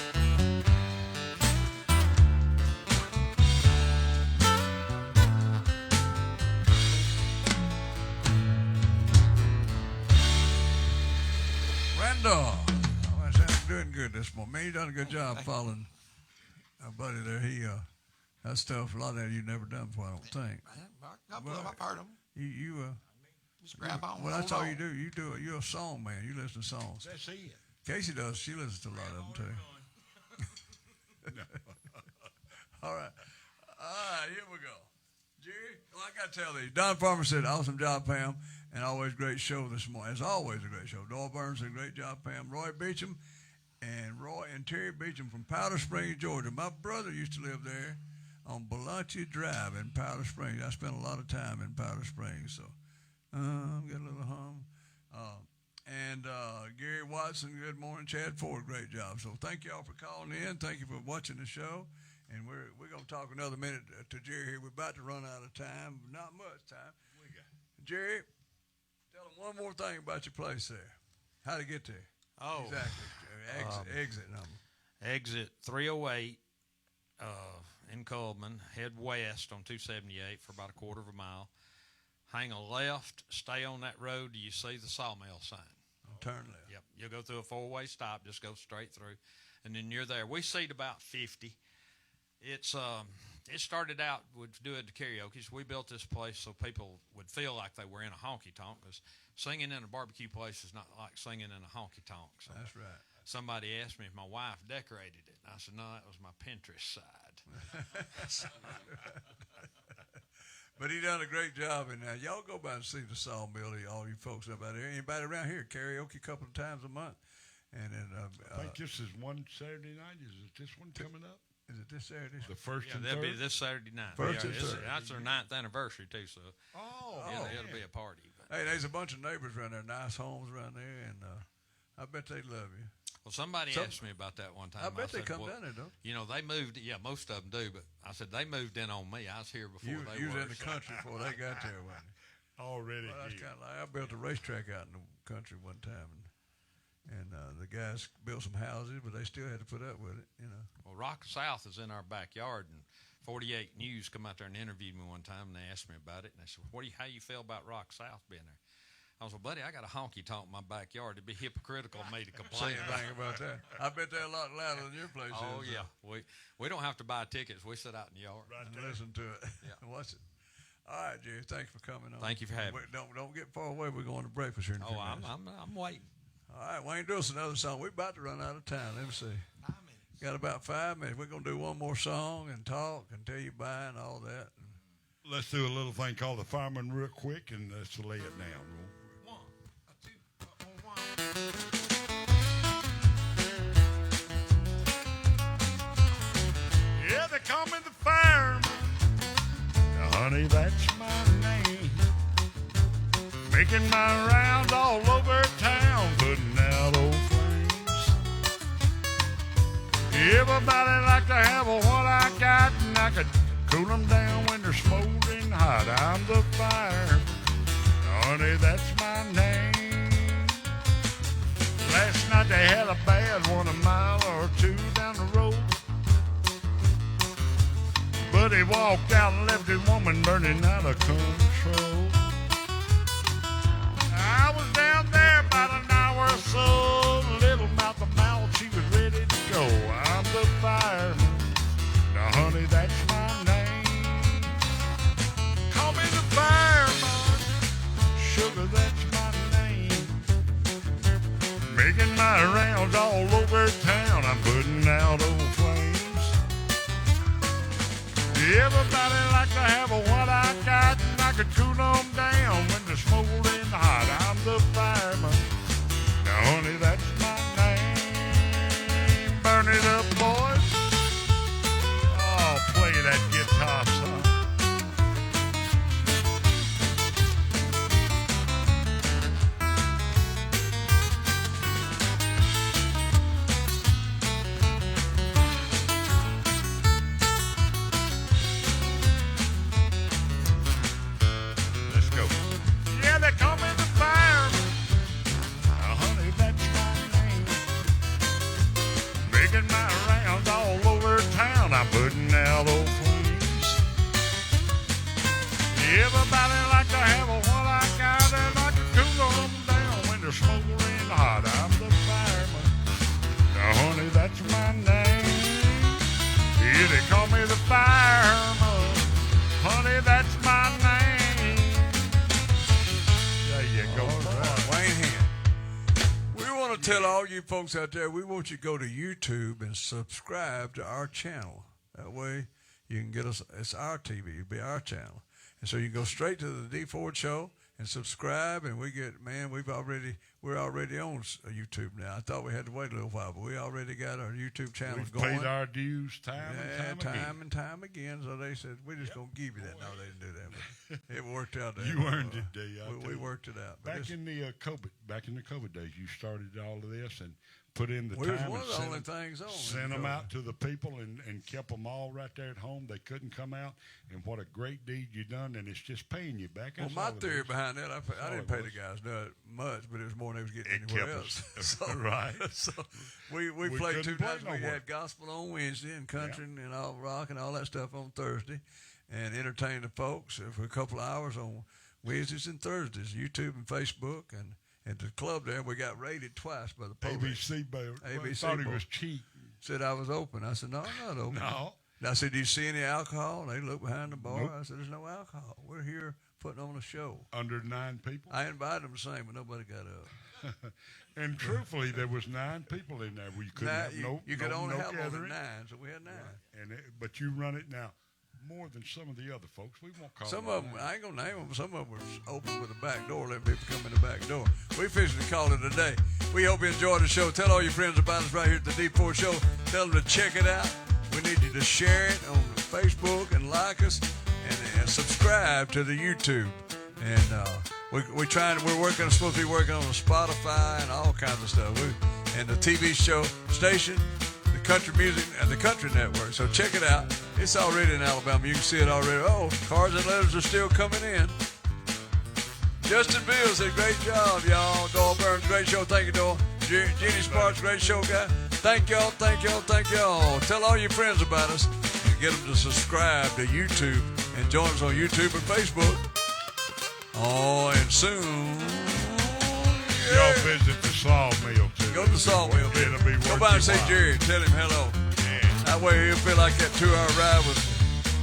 Randall, I said I'm doing good this morning. Man, you done a good job following our buddy there. That stuff, a lot of that you've never done before, I don't think. A couple of them, I've heard them. Just grab on. Well, that's all you do. You're a song man. You listen to songs. That's it. Casey does. She listens to a lot of them too. All right, here we go. Jerry, well, I got to tell you, Don Farmer said, awesome job, Pam, and always great show this morning. As always, a great show. Doyle Burns did a great job, Pam. Roy Beecham and Terry Beecham from Powder Springs, Georgia. My brother used to live there on Biloxi Drive in Powder Springs. I spent a lot of time in Powder Springs, so got a little hum. Gary Watson, good morning. Chad Ford, great job. So thank you all for calling in. Thank you for watching the show. And we're going to talk another minute to Jerry here. We're about to run out of time. Not much time. Jerry, tell them one more thing about your place there. How to get there. Oh. Exactly. Exit number. Exit 308 in Coleman. Head west on 278 for about a quarter of a mile. Hang a left. Stay on that road till you see the sawmill sign. Turn left. Yep. You'll go through a four-way stop. Just go straight through. And then you're there. We seat about 50. It started out with doing the karaoke. We built this place so people would feel like they were in a honky-tonk, because singing in a barbecue place is not like singing in a honky-tonk. So that's right. Somebody asked me if my wife decorated it. And I said, no, that was my Pinterest side. But he done a great job. And y'all go by and see the sawmill, all you folks up out there. Anybody around here, karaoke a couple of times a month. And then, I think this is one Saturday night. Is it this one coming up? Is it this Saturday? The first and that'll third? be this Saturday night. First and third. That's their 9th anniversary, too. So it'll be a party. But. Hey, there's a bunch of neighbors around there, nice homes around there, and I bet they love you. Well, somebody asked me about that one time. I bet they said, come down there, don't they? You know, they moved. Yeah, most of them do. But I said they moved in on me. I was here before they you were. was in the country before they got there, wasn't you? Already. Well, that's kind of like I built a racetrack out in the country one time, and the guys built some houses, but they still had to put up with it, you know. Well, Rock South is in our backyard, and 48 News come out there and interviewed me one time, and they asked me about it, and they said, how you feel about Rock South being there? I was like, buddy, I got a honky-tonk in my backyard. It'd be hypocritical of me to complain about that. I bet they're a lot louder than your place Oh, is. yeah. We don't have to buy tickets. We sit out in the yard. Right and listen to it. Yeah. Watch it. All right, Jerry, thanks for coming on. Thank you for having me. Don't get far away. We're going to breakfast here in a few minutes. I'm waiting. All right, Wayne, do us another song. We're about to run out of time. Let me see. 5 minutes. Got about 5 minutes. We're going to do one more song and talk and tell you bye and all that. Let's do a little thing called the Fireman real quick, and let's lay it down. 1, 2, 1. Yeah, they call me the fireman. Now, honey, that's my name. Making my rounds all over town, putting out old flames. Everybody like to have what I got, and I could cool them down when they're smoldering hot. I'm the fireman. Honey, that's my name. Last night they had a bad one a mile or two down the road. But he walked out and left his woman burning out of control. I was down there about an hour or so. Little mouth to mouth, she was ready to go. I'm the fireman. Now, honey, that's my name. Call me the fireman. Sugar, that's my name. Making my rounds all over town. I'm putting out old flames. Everybody like to have what I got, and I could cool them down when they're smoldering hot. I'm the fireman. Now, honey, that's my name. Burn it up, boys. Oh, play that guitar, son. Everybody like to have a one like I. They like to cool them down when they're smoldering hot. I'm the fireman. Now, honey, that's my name. Yeah, they call me the fireman. Honey, that's my name. There you go. Wayne Hen. We want to tell all you folks out there, we want you to go to YouTube and subscribe to our channel. That way you can get us, it's our TV, it'll be our channel. And so you can go straight to the D Ford Show and subscribe, and we get, man, we're already on YouTube now. I thought we had to wait a little while, but we already got our YouTube channel going. We've paid our dues time and time again. So they said, we're just going to give you that. No, they didn't do that. But it worked out. You earned it, Dave. We worked it out. Back in the COVID days, you started all of this and put in the we time was one and of the only things on. sent them out to the people and kept them all right there at home. They couldn't come out, and what a great deed you done, and it's just paying you back. Well, my theory behind that, I didn't pay the guys much, but it was more than they was getting anywhere else. So, right. So we played 2 nights. No we more. had gospel on Wednesday and country and all rock and all that stuff on Thursday, and entertained the folks for a couple of hours on Wednesdays and Thursdays, YouTube and Facebook, and at the club there, we got raided twice by the police. ABC thought he was cheap. Said I was open. I said, no, I'm not open. No. And I said, do you see any alcohol? And they looked behind the bar. Nope. I said, there's no alcohol. We're here putting on a show. Under 9 people? I invited them to sing, but nobody got up. And truthfully, there was 9 people in there. You couldn't have you could only have more gathering. than 9, so we had 9. Right. But you run it now more than some of the other folks. We won't call some them of them, names. I ain't going to name them, some of them were open with a back door, letting people come in the back door. We officially called it a day. We hope you enjoyed the show. Tell all your friends about us right here at the D4 Show. Tell them to check it out. We need you to share it on Facebook and like us and subscribe to the YouTube. And we're supposed to be working on Spotify and all kinds of stuff. And the TV show station, the country music, and the country network. So check it out. It's already in Alabama. You can see it already. Oh, cards and letters are still coming in. Justin Bill said, great job, y'all. Doyle Burns, great show. Thank you, Doyle. Jeannie Sparks, great show, guy. Thank y'all, thank y'all, thank y'all. Tell all your friends about us and get them to subscribe to YouTube and join us on YouTube and Facebook. Oh, and soon. Y'all visit the sawmill, too. Go to the sawmill. It'll be Go by and say Jerry. Tell him hello. Yeah. That way he'll feel like that 2-hour ride was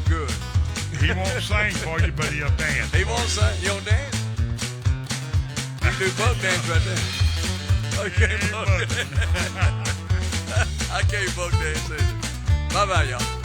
good. He won't sing for you, but he'll dance. He won't sing. You don't dance? You can do buck dance right there. I can't buck dance. I can't buck dance either. Bye-bye, y'all.